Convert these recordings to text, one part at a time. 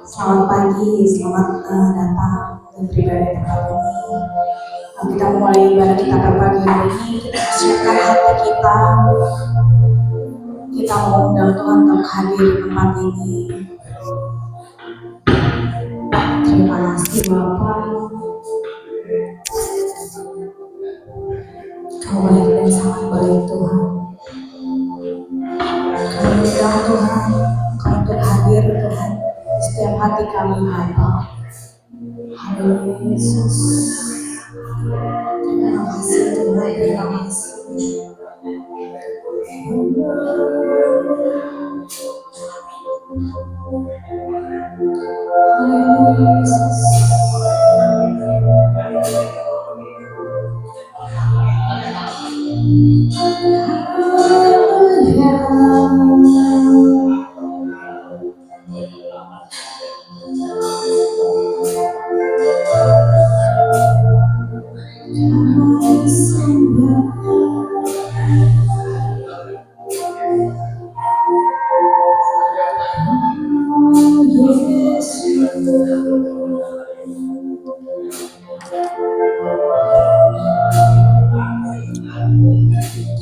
Selamat pagi, selamat datang dan beribadah di tempat ini. Kita mulai ibadah kita pada pagi hari ini. Kita siapkan hati kita. Kita mau undang Tuhan untuk hadir di tempat ini. Terima kasih Bapak. Kau baik dan sangat baik Tuhan. Kami undang Tuhan, Kau untuk hadir Tuhan di setiap hati kami Bapak. Haleluya Yesus. Terima kasih Tuhan, terima kasih. Haleluya Yesus.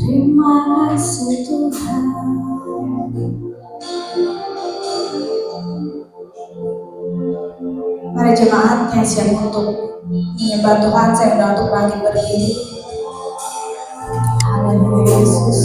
Terima kasih Tuhan. Mari jemaat yang siap untuk menyembah Tuhan, saya undang untuk bangkit berdiri. Haleluya Yesus.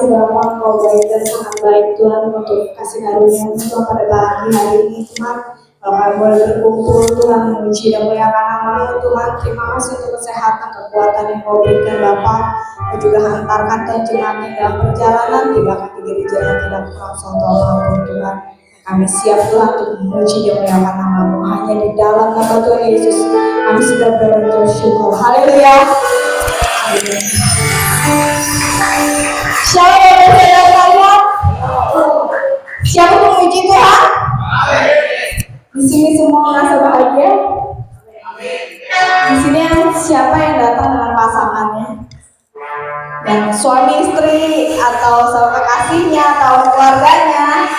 Bapa, Kau baik dan sangat baik Tuhan untuk kasih karunia Tuhan pada pagi hari ini Tuhan. Kami boleh berkumpul Tuhan memuji dan memuliakan nama-Mu Tuhan. Terima kasih untuk kesehatan, kekuatan yang Kau berikan Bapa. Kau juga hantarkan Tuhan jemaat dalam perjalanan di belakang gereja yang tidak kurang suatu apapun Tuhan. Kami siap Tuhan untuk memuji dan memuliakan nama-Mu. Hanya di dalam nama Tuhan Yesus kami sudah bersyukur. Haleluya. Siapa yang bersedia kalian? Siapa memuji Tuhan? Di sini semua merasa bahagia. Di sini siapa yang datang dengan pasangannya? Dan suami istri atau sama kekasihnya atau keluarganya.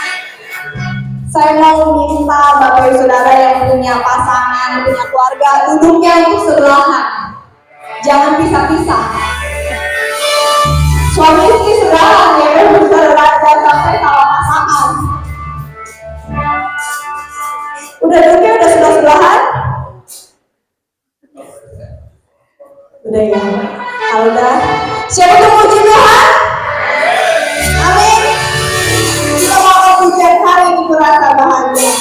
Saya mau minta Bapak Ibu Saudara yang punya pasangan, punya keluarga, duduknya untuk sebelahan. Jangan pisah-pisah. Suami istri sebelahan ya, saudara jangan sampai salah pasangan. Udah duduknya udah sebelah-sebelahan? Udah ya. Kalau udah, siapa yang memuji Tuhan? Amin. Kita mau pujian hari ini berasa bahagia.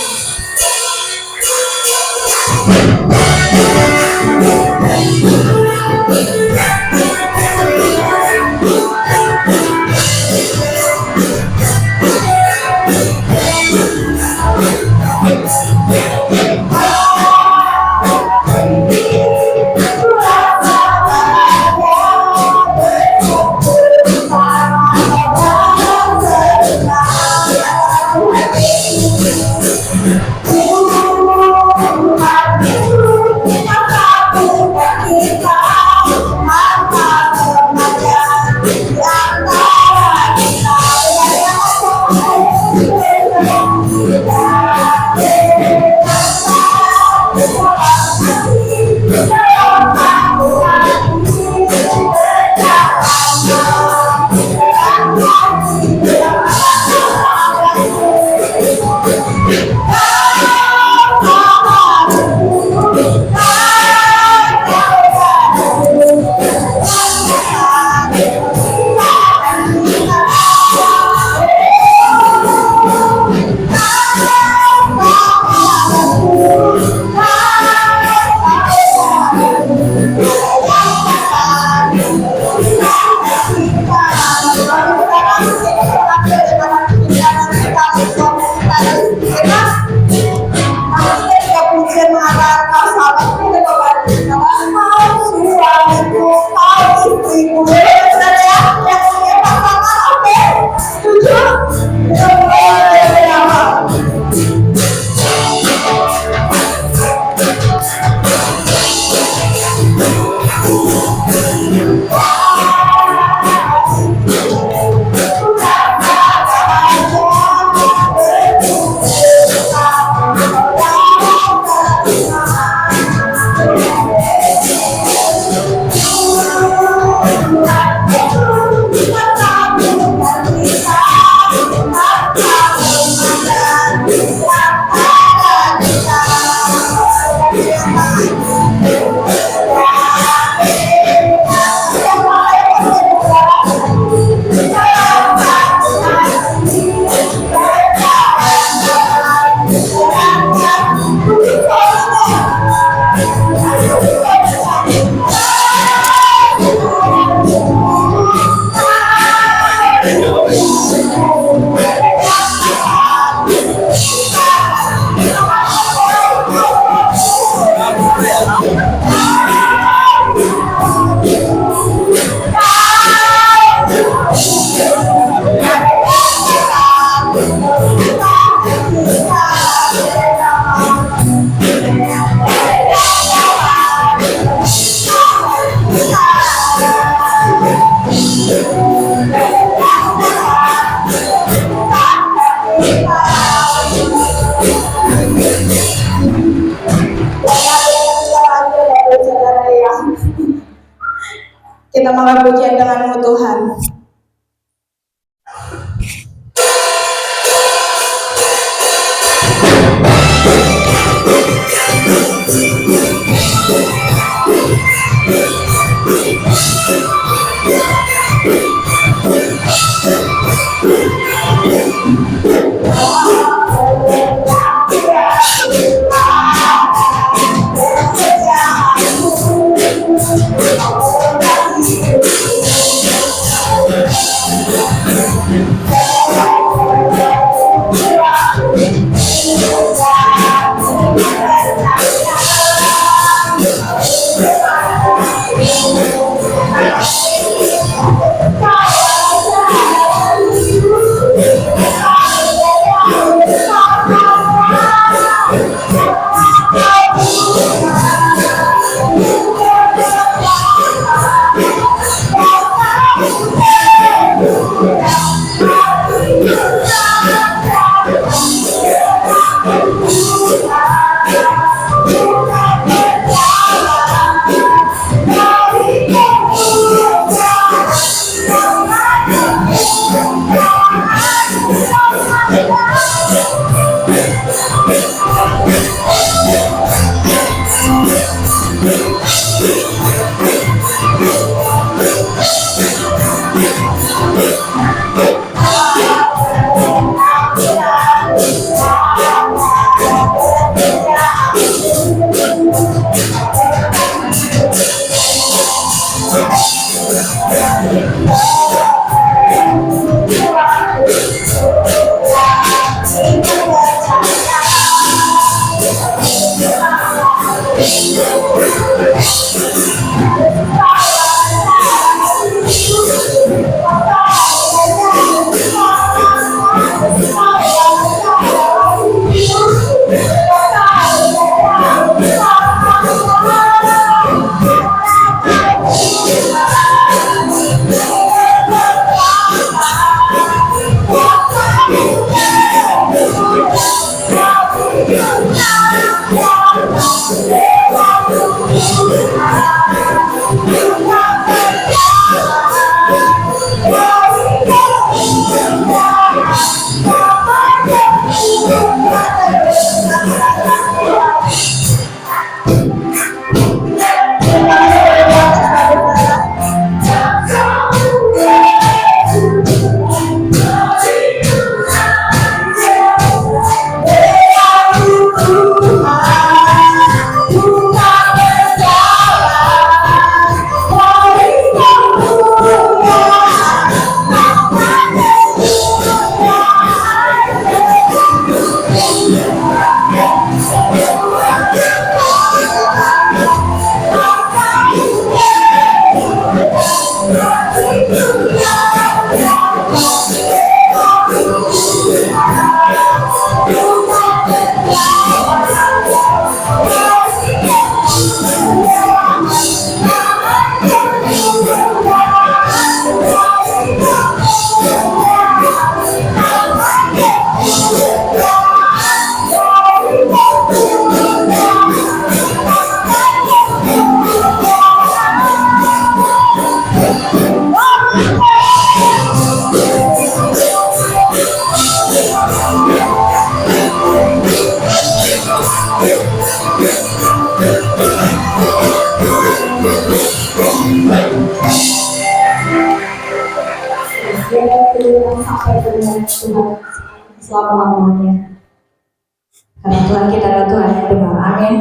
Kita mohon pujian dengan Tuhan. selama-lamanya. Karena Tuhan kita adalah Tuhan yang benar. Amin.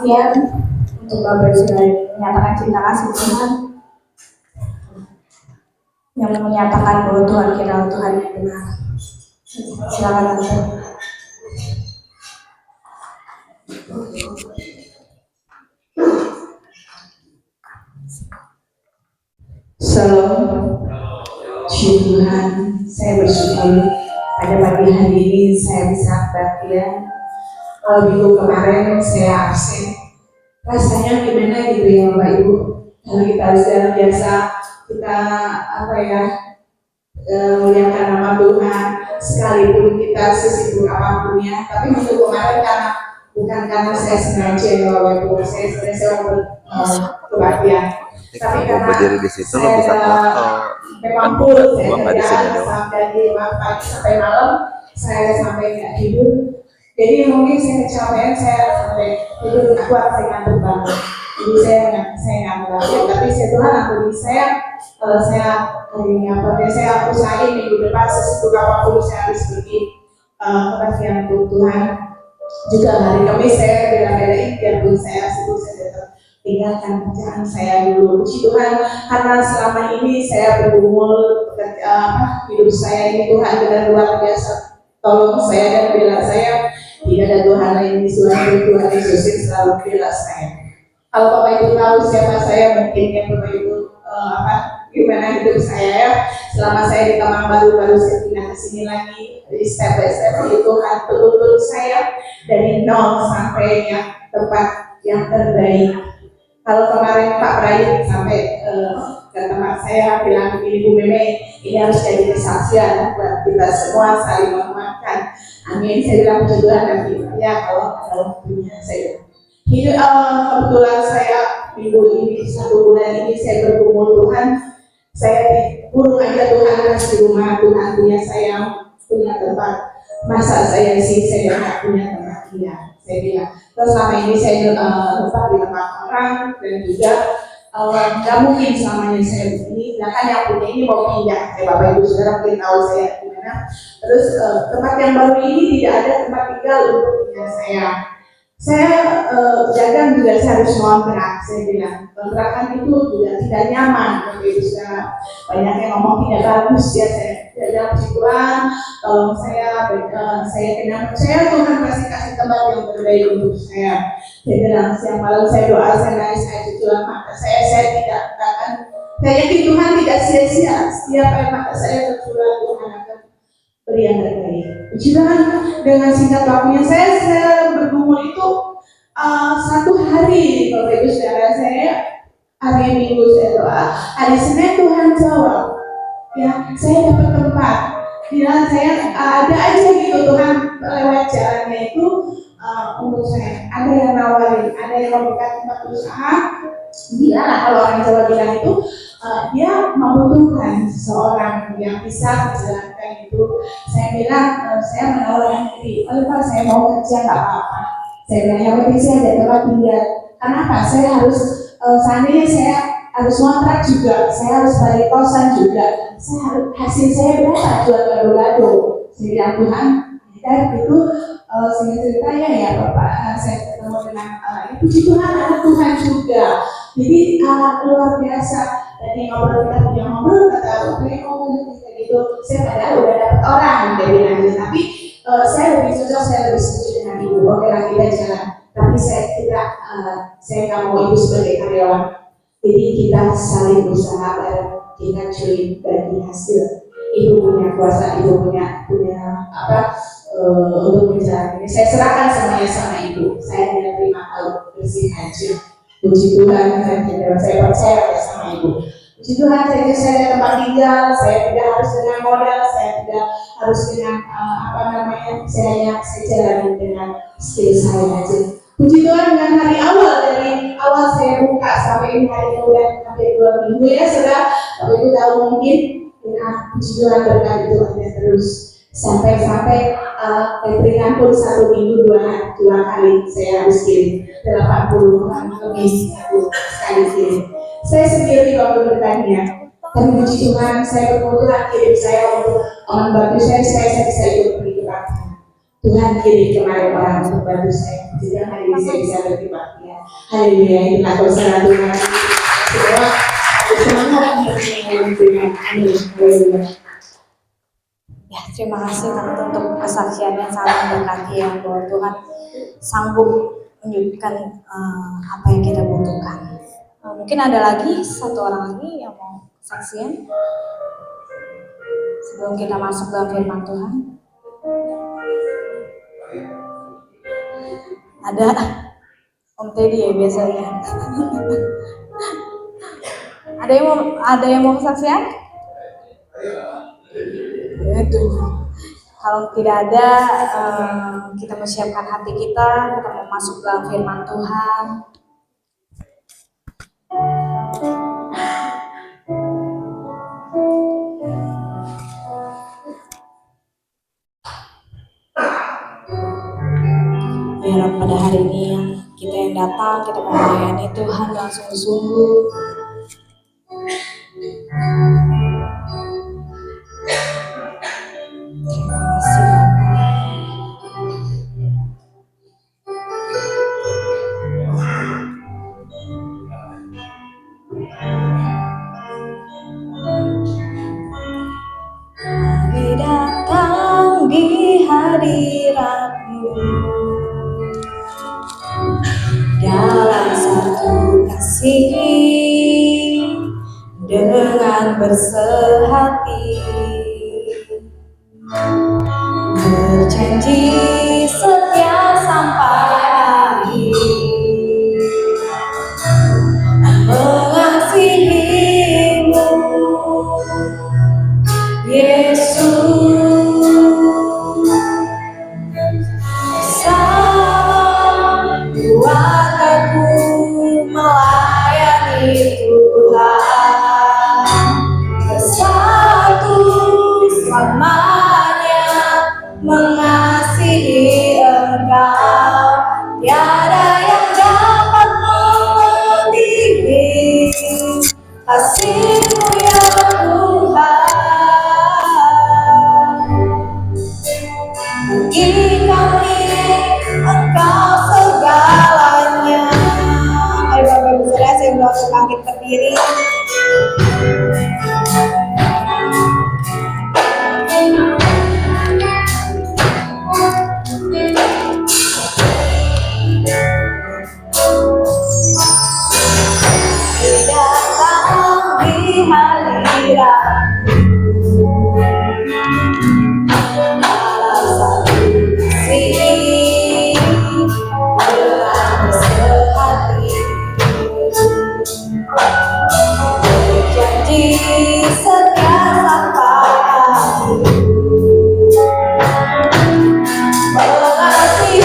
Alfian untuk Bapak sudah menyatakan cinta kasih Tuhan, yang menyatakan bahwa Tuhan kita Tuhan yang benar. Silakan Tante. Shalom, puji Tuhan. Saya bersyukur pada pagi hari ini saya bisa kebaktian. Minggu kemarin saya absen. Rasanya gimana gitu ya Bapak Ibu? Kalau kita sudah biasa kita muliakan nama Tuhan, sekalipun kita sesibuk apapun ya. Tapi minggu kemarin bukan karena saya sengaja ya Bapak Ibu, saya kebaktian. Tapi karena berdiri di situ lo bisa memang full saya kerja dari pagi sampai malam, saya sampai nggak tidur. Jadi mungkin saya kecapean, saya sampai tidur nggak kuat, saya ngantuk banget. Jadi saya ngantuk banget. Tapi Tuhan ampuni saya, kalau saya hari ini saya usahain minggu depan sesibuk apapun saya harus pergi kebaktian untuk Tuhan. Juga hari Kamis saya bela-belain biarpun saya sibuk, saya tetap tinggalkan pekerjaan saya dulu. Puji Tuhan, karena selama ini saya bergumul hidup saya ini Tuhan benar luar biasa tolong saya dan bela saya. Tidak ada Tuhan lain di selain Tuhan Yesus yang selalu bela saya. Kalau Bapak Ibu tahu siapa saya, mungkin ya Bapak Ibu gimana hidup saya ya. Selama saya di Taman baru saya pindah ke sini lagi, dari step by step itu Tuhan betul-betul saya dari nol sampai yang tempat yang terbaik. Kalau kemarin Pak Brayit sampai ke tempat saya bilang begini, Bu Meme, ini harus jadi kesaksian buat kita semua saling menguatkan. Amin. Saya bilang puji Tuhan nanti ya kalau punya saya. Hidup kebetulan saya minggu ini 1 bulan ini saya bergumul Tuhan. Saya burung aja Tuhan kasih rumah, Tuhan punya saya punya tempat. Masa saya nggak punya tempat dia. Saya bilang, terus selama ini saya tempat di tempat orang dan juga nggak mungkin selamanya saya begini. Sedangkan yang punya ini mau pindah, Bapak Ibu Saudara mungkin tahu saya gimana. Terus tempat yang baru ini tidak ada tempat tinggal untuk punya saya. Saya jaga juga saya harus ngontrak. Saya bilang kontrakan itu juga tidak nyaman, Bapak Ibu Saudara. Banyak yang ngomong tidak bagus ya, saya tidak Tuhan, tolong saya kena percaya Tuhan pasti kasih tempat yang terbaik untuk saya. Saya bilang siang malam saya doa, saya nangis, saya cucuran mata saya tidak akan. Saya yakin Tuhan tidak sia-sia. Setiap air mata saya tercurah, Tuhan akan beri yang terbaik. Puji Tuhan, dengan singkat waktunya saya bergumul itu 1 hari, Bapak Ibu Saudara. Saya hari Minggu saya doa, hari Senin Tuhan jawab. Ya, saya dapat tempat. Bilang saya ada aja gitu Tuhan lewat jalannya itu untuk saya. Ada yang nawarin, ada yang memberikan tempat usaha. Bila lah kalau orang Jawa bilang itu dia membutuhkan seseorang yang bisa menjalankan itu. Saya bilang saya menawarkan diri. Pak, saya mau kerja nggak apa-apa. Saya bilang yang penting saya ada tempat tinggal. Kenapa? Saya harus seandainya saya harus kontrak juga, saya harus balik kosan juga. Hasil saya berapa? Jual gado-gado. Saya bilang Tuhan, dan itu sehingga ceritanya ya Bapak, saya ketemu dengan puji Tuhan, anak Tuhan juga. Jadi luar biasa. Tadi ngobrol kita punya ngobrol, kata ngomong gitu. Saya padahal udah dapat orang dari bilang, tapi saya lebih cocok, saya lebih setuju dengan ibu. Oke lah kita jalan. Tapi saya nggak mau ibu sebagai karyawan. Jadi kita saling berusaha bareng, kita join bagi hasil. Ibu punya kuasa, ibu punya untuk menjalani. Saya serahkan semuanya sama ibu. Saya tidak terima kalau bersih aja. Puji Tuhan, saya percaya sama ibu. Puji Tuhan, saya ada tempat tinggal, saya tidak harus dengan modal, saya tidak harus dengan saya jalani dengan skill saya aja. Puji Tuhan, dengan dari awal saya buka sampai ini hari kemudian sampai 2 minggu ya sudah, kalau itu tahu mungkin puji Tuhan berkat itu ada terus sampai cateringan pun 1 minggu 2 kali saya harus kirim 80 orang lebih sekali kirim. Saya sendiri waktu bertanya, tapi puji Tuhan saya berkebetulan kirim saya untuk membantu saya bisa ikut berkebaktian. Tuhan kirim kemarin orang untuk bantu saya. Jadi hari ini saya bisa berkebaktian. Haleluya, itulah bersama Tuhan. Semua semangat untuk mengalami Tuhan. Amin. Haleluya. Ya, terima kasih Tante untuk kesaksiannya sangat memberkati ya, bahwa Tuhan sanggup menunjukkan apa yang kita butuhkan. Mungkin ada lagi satu orang lagi yang mau kesaksian sebelum kita masuk dalam firman Tuhan. Ada Om Teddy ya biasanya. Ada yang mau kesaksian? Itu. Kalau tidak ada, kita mempersiapkan hati kita mau masuk dalam firman Tuhan. Biar pada hari ini kita yang datang, kita mau melayani Tuhan dengan sungguh-sungguh. Terima kasih Mari datang di hadirat-Mu dalam satu kasih dengan bersehati, berjanji setia sampai akhir, mengasihi-Mu Yesus. Buat aku melayani Tuhan bersatu selamanya, mengasihi Engkau. Tiada yang dapat melebihi kasih-Mu ya Tuhan. Bagi kami Engkau segalanya. Ayo Bapak Ibu Saudara, saya undang untuk bangkit berdiri. Datang di hadirat-Mu dalam satu kasih dengan bersehati, berjanji setia sampai akhir, mengasihi-Mu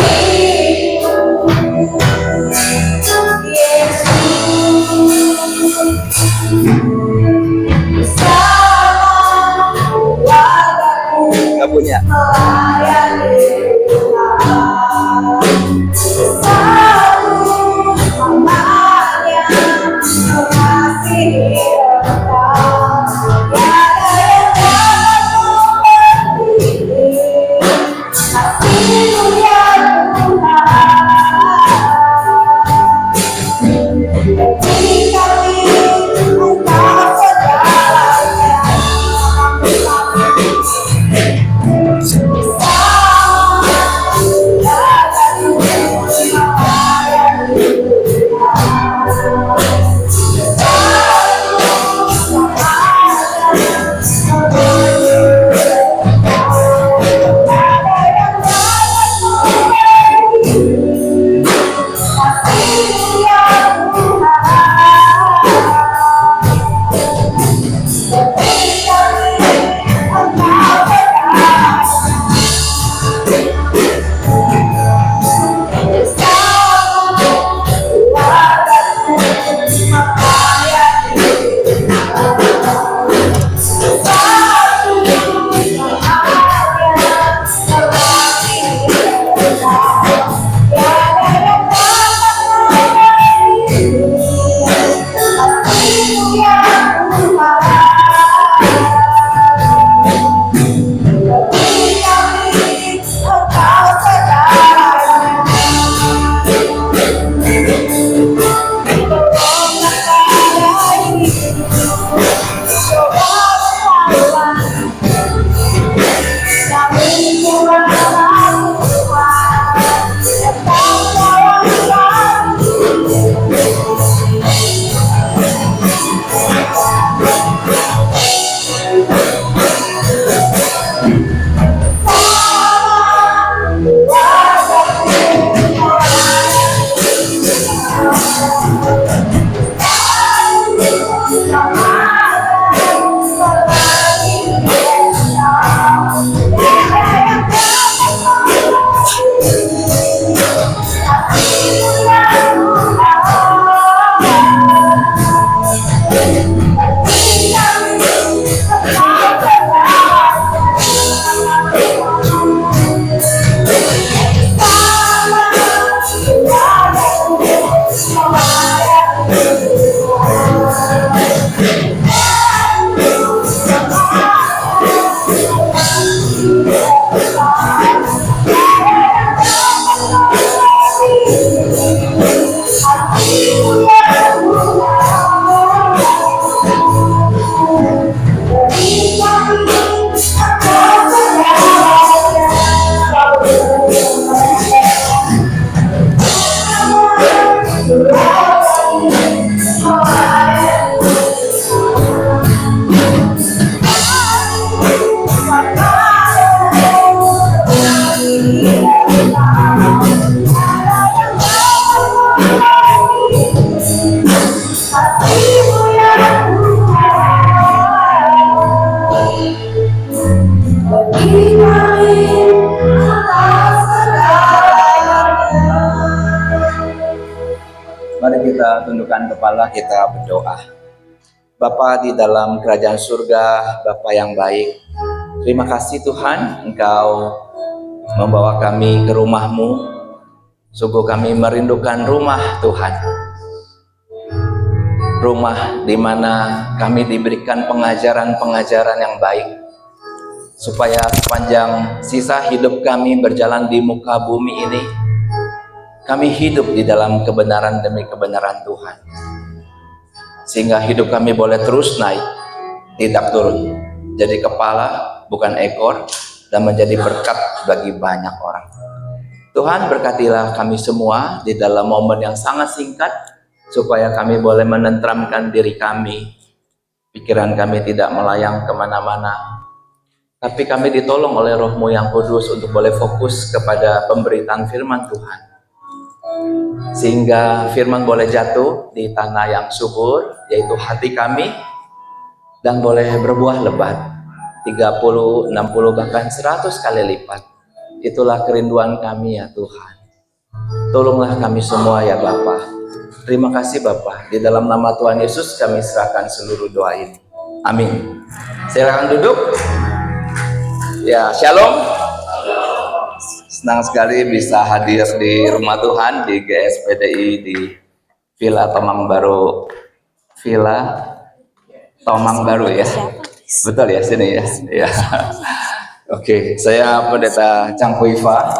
Yesus. Bersama keluargaku Gak punya. melayani Tuhan bersatu selamanya, mengasihi Engkau. Tiada yang dapat melebihi kasih-Mu ya Tuhan. Bagi kami Engkau segalanya. Bersama kita tundukkan kepala, kita berdoa. Bapa di dalam kerajaan surga, Bapa yang baik, terima kasih Tuhan, Engkau membawa kami ke rumah-Mu. Sungguh kami merindukan rumah Tuhan. Rumah di mana kami diberikan pengajaran-pengajaran yang baik, supaya sepanjang sisa hidup kami berjalan di muka bumi ini, kami hidup di dalam kebenaran demi kebenaran Tuhan. Sehingga hidup kami boleh terus naik, tidak turun. Jadi kepala, bukan ekor, dan menjadi berkat bagi banyak orang. Tuhan berkatilah kami semua di dalam momen yang sangat singkat, supaya kami boleh menenteramkan diri kami. Pikiran kami tidak melayang kemana-mana, tapi kami ditolong oleh Roh-Mu yang kudus untuk boleh fokus kepada pemberitaan firman Tuhan. Sehingga firman boleh jatuh di tanah yang subur, yaitu hati kami, dan boleh berbuah lebat 30, 60, bahkan 100 kali lipat. Itulah kerinduan kami ya Tuhan. Tolonglah kami semua ya Bapa. Terima kasih Bapa. Di dalam nama Tuhan Yesus kami serahkan seluruh doa ini. Amin. Silakan duduk. Ya, shalom. Senang sekali bisa hadir di rumah Tuhan di GSPDI di Villa Tomang Baru. Villa Tomang Baru ya. Betul ya sini ya. Ya. Oke, saya Pendeta Cangkuiva.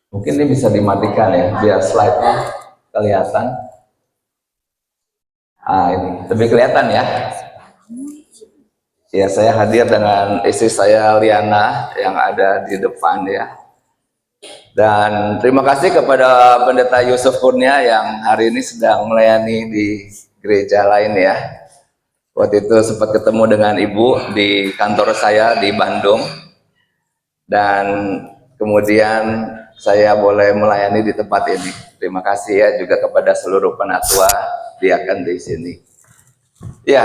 Mungkin ini bisa dimatikan ya biar slide-nya kelihatan. Ini lebih kelihatan ya. Ya, saya hadir dengan istri saya Liana yang ada di depan ya. Dan terima kasih kepada Pendeta Yusuf Kurnia yang hari ini sedang melayani di gereja lain ya. Waktu itu sempat ketemu dengan Ibu di kantor saya di Bandung. Dan kemudian saya boleh melayani di tempat ini. Terima kasih ya juga kepada seluruh penatua diaken di sini. Ya,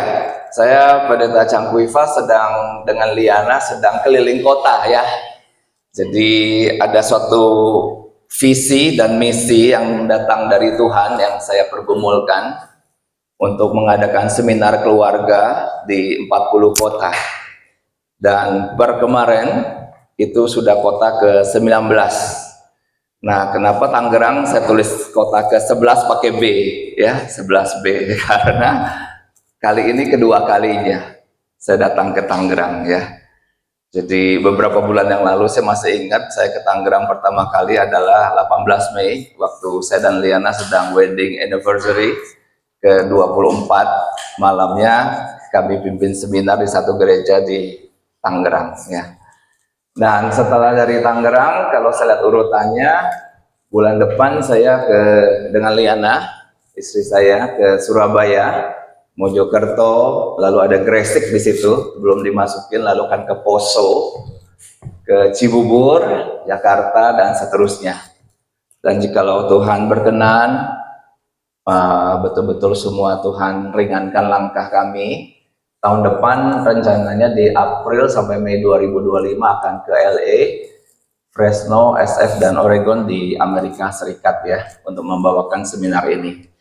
saya Pendeta Cangkuiva sedang dengan Liana sedang keliling kota ya. Jadi ada suatu visi dan misi yang datang dari Tuhan yang saya pergumulkan untuk mengadakan seminar keluarga di 40 kota. Dan per kemarin itu sudah kota ke-19. Nah, kenapa Tangerang saya tulis kota ke-11 pakai B ya, 11B karena kali ini kedua kalinya saya datang ke Tangerang ya. Jadi beberapa bulan yang lalu saya masih ingat saya ke Tangerang pertama kali adalah 18 Mei waktu saya dan Liana sedang wedding anniversary ke-24. Malamnya kami pimpin seminar di satu gereja di Tangerang ya. Dan setelah dari Tangerang, kalau saya lihat urutannya, bulan depan saya dengan Liana, istri saya ke Surabaya, Mojokerto, lalu ada Gresik di situ, belum dimasukin, lalu kan ke Poso, ke Cibubur, Jakarta, dan seterusnya. Dan jikalau Tuhan berkenan, betul-betul semua Tuhan ringankan langkah kami. Tahun depan rencananya di April sampai Mei 2025 akan ke LA, Fresno, SF, dan Oregon di Amerika Serikat ya, untuk membawakan seminar ini.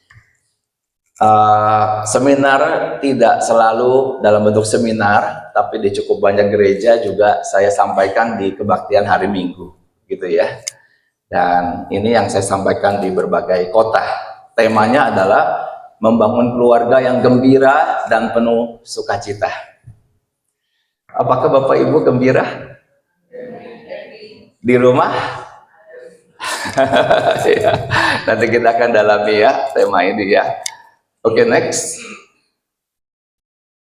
Seminar tidak selalu dalam bentuk seminar, tapi di cukup banyak gereja juga saya sampaikan di kebaktian hari Minggu, gitu ya. Dan ini yang saya sampaikan di berbagai kota. Temanya adalah membangun keluarga yang gembira dan penuh sukacita. Apakah Bapak Ibu gembira? Di rumah? Ya, nanti kita akan dalami ya tema ini ya. Oke, next.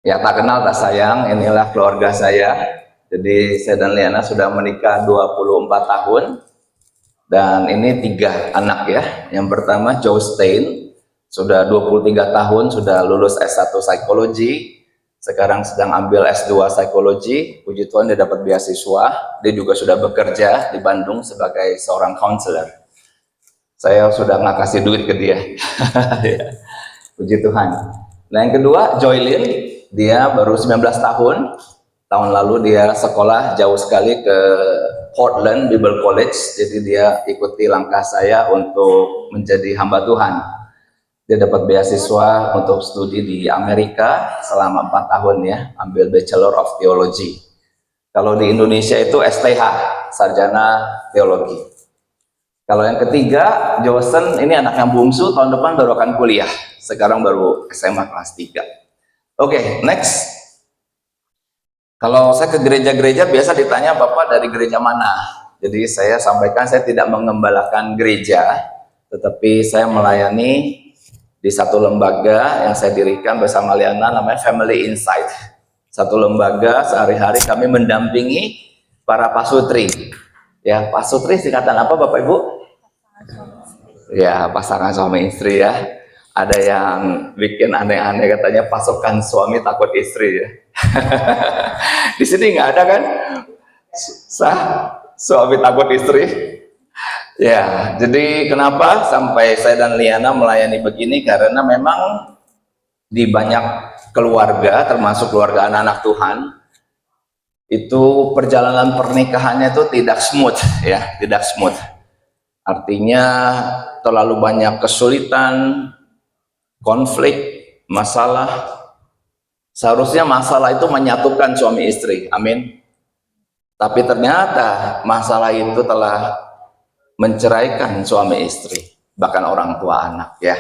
Ya, tak kenal tak sayang, inilah keluarga saya. Jadi saya dan Liana sudah menikah 24 tahun. Dan ini 3 anak ya. Yang pertama Joe Stein, sudah 23 tahun, sudah lulus S1 psikologi. Sekarang sedang ambil S2 psikologi. Puji Tuhan dia dapat beasiswa. Dia juga sudah bekerja di Bandung sebagai seorang counselor. Saya sudah nggak kasih duit ke dia. Puji Tuhan. Nah, yang kedua Joylin, dia baru 19 tahun. Tahun lalu dia sekolah jauh sekali ke Portland Bible College. Jadi dia ikuti langkah saya untuk menjadi hamba Tuhan. Dia dapat beasiswa untuk studi di Amerika selama 4 tahun ya, ambil Bachelor of Theology. Kalau di Indonesia itu STH, Sarjana Teologi. Kalau yang ketiga, Josen, ini anak yang bungsu, tahun depan baru akan kuliah. Sekarang baru SMA kelas 3. Oke, next. Kalau saya ke gereja-gereja, biasa ditanya, Bapak dari gereja mana? Jadi saya sampaikan, saya tidak mengembalakan gereja, tetapi saya melayani di satu lembaga yang saya dirikan bersama Liana, namanya Family Insight. Satu lembaga, sehari-hari kami mendampingi para pasutri. Ya, pasutri singkatan apa Bapak Ibu? Ya, pasangan suami istri ya. Ada yang bikin aneh-aneh, katanya pasukan suami takut istri ya. Di sini nggak ada kan? Suami takut istri. Ya, jadi kenapa sampai saya dan Liana melayani begini? Karena memang di banyak keluarga, termasuk keluarga anak-anak Tuhan, itu perjalanan pernikahannya itu tidak smooth ya, tidak smooth. Artinya terlalu banyak kesulitan, konflik, masalah. Seharusnya masalah itu menyatukan suami istri, amin. Tapi ternyata masalah itu telah menceraikan suami istri, bahkan orang tua anak ya.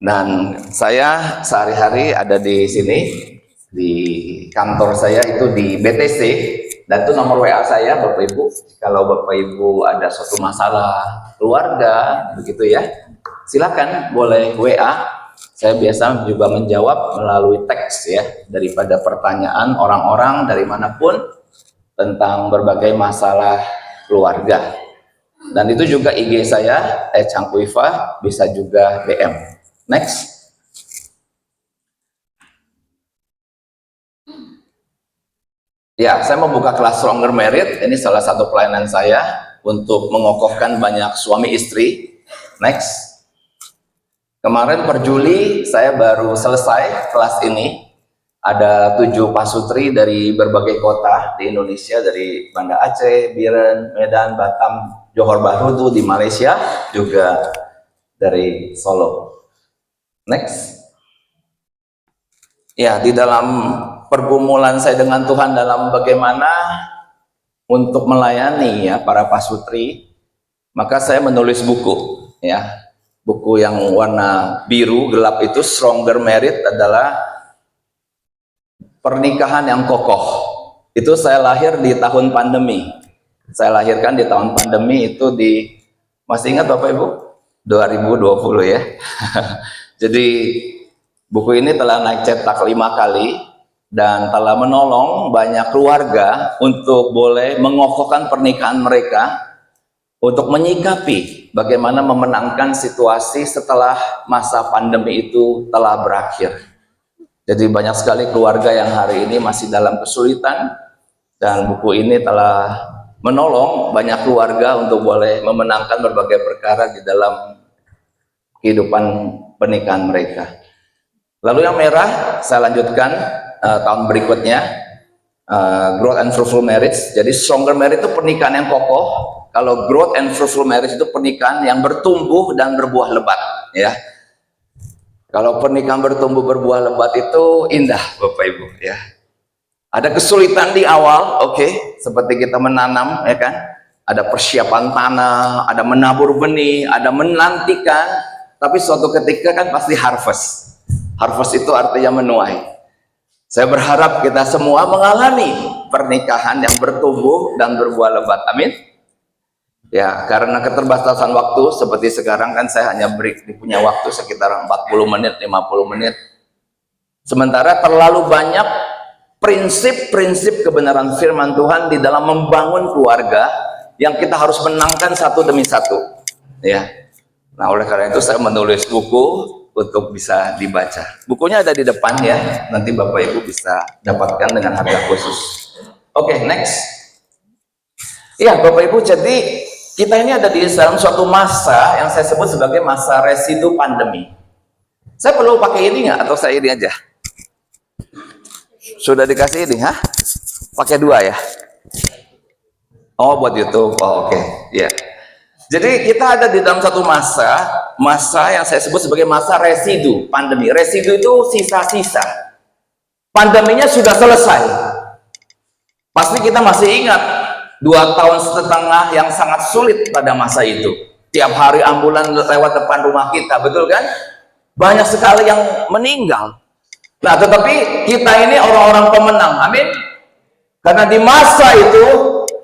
Dan saya sehari-hari ada di sini, di kantor saya itu di BTC, dan itu nomor WA saya Bapak Ibu. Kalau Bapak Ibu ada suatu masalah keluarga begitu ya, silakan boleh WA. Saya biasa juga menjawab melalui teks ya, daripada pertanyaan orang-orang dari manapun tentang berbagai masalah keluarga. Dan itu juga IG saya, @cangkuiva, bisa juga DM. Next. Ya, saya membuka kelas Stronger Married. Ini salah satu pelayanan saya untuk mengokohkan banyak suami istri. Next. Kemarin per Juli saya baru selesai kelas ini. Ada 7 pasutri dari berbagai kota di Indonesia, dari Banda Aceh, Biren, Medan, Batam, Johor Bahru tuh di Malaysia, juga dari Solo. Next. Ya, di dalam pergumulan saya dengan Tuhan dalam bagaimana untuk melayani ya para pasutri, maka saya menulis buku ya. Buku yang warna biru gelap itu, Stronger Married, adalah pernikahan yang kokoh. Itu saya lahir di tahun pandemi. Saya lahirkan di tahun pandemi itu di, masih ingat Bapak Ibu? 2020 ya. Jadi buku ini telah naik cetak 5 kali dan telah menolong banyak keluarga untuk boleh mengokohkan pernikahan mereka, untuk menyikapi bagaimana memenangkan situasi setelah masa pandemi itu telah berakhir. Jadi banyak sekali keluarga yang hari ini masih dalam kesulitan, dan buku ini telah menolong banyak keluarga untuk boleh memenangkan berbagai perkara di dalam kehidupan pernikahan mereka. Lalu yang merah saya lanjutkan tahun berikutnya, Growth and Fruitful Marriage. Jadi Stronger Marriage itu pernikahan yang kokoh. Kalau Growth and Fruitful Marriage itu pernikahan yang bertumbuh dan berbuah lebat ya. Kalau pernikahan bertumbuh berbuah lebat itu indah Bapak Ibu ya. Ada kesulitan di awal, oke, seperti kita menanam ya kan. Ada persiapan tanah, ada menabur benih, ada menantikan, tapi suatu ketika kan pasti harvest. Harvest itu artinya menuai. Saya berharap kita semua mengalami pernikahan yang bertumbuh dan berbuah lebat. Amin. Ya, karena keterbatasan waktu seperti sekarang kan saya hanya punya waktu sekitar 40 menit, 50 menit. Sementara terlalu banyak prinsip-prinsip kebenaran firman Tuhan di dalam membangun keluarga yang kita harus menangkan satu demi satu. Ya. Nah, oleh karena itu saya menulis buku untuk bisa dibaca. Bukunya ada di depan ya. Nanti Bapak Ibu bisa dapatkan dengan harga khusus. Oke, next. Iya, Bapak Ibu, jadi kita ini ada di dalam suatu masa yang saya sebut sebagai masa residu pandemi. Saya perlu pakai ini nggak, atau saya ini aja? Sudah dikasih ini, ha? Pakai 2 ya? Oh, buat YouTube. Oh, oke. Ya. Jadi kita ada di dalam satu masa yang saya sebut sebagai masa residu pandemi. Residu itu sisa-sisa. Pandeminya sudah selesai. Pasti kita masih ingat 2 tahun setengah yang sangat sulit pada masa itu. Tiap hari ambulan lewat depan rumah kita, betul kan? Banyak sekali yang meninggal. Nah, tetapi kita ini orang-orang pemenang, amin. Karena di masa itu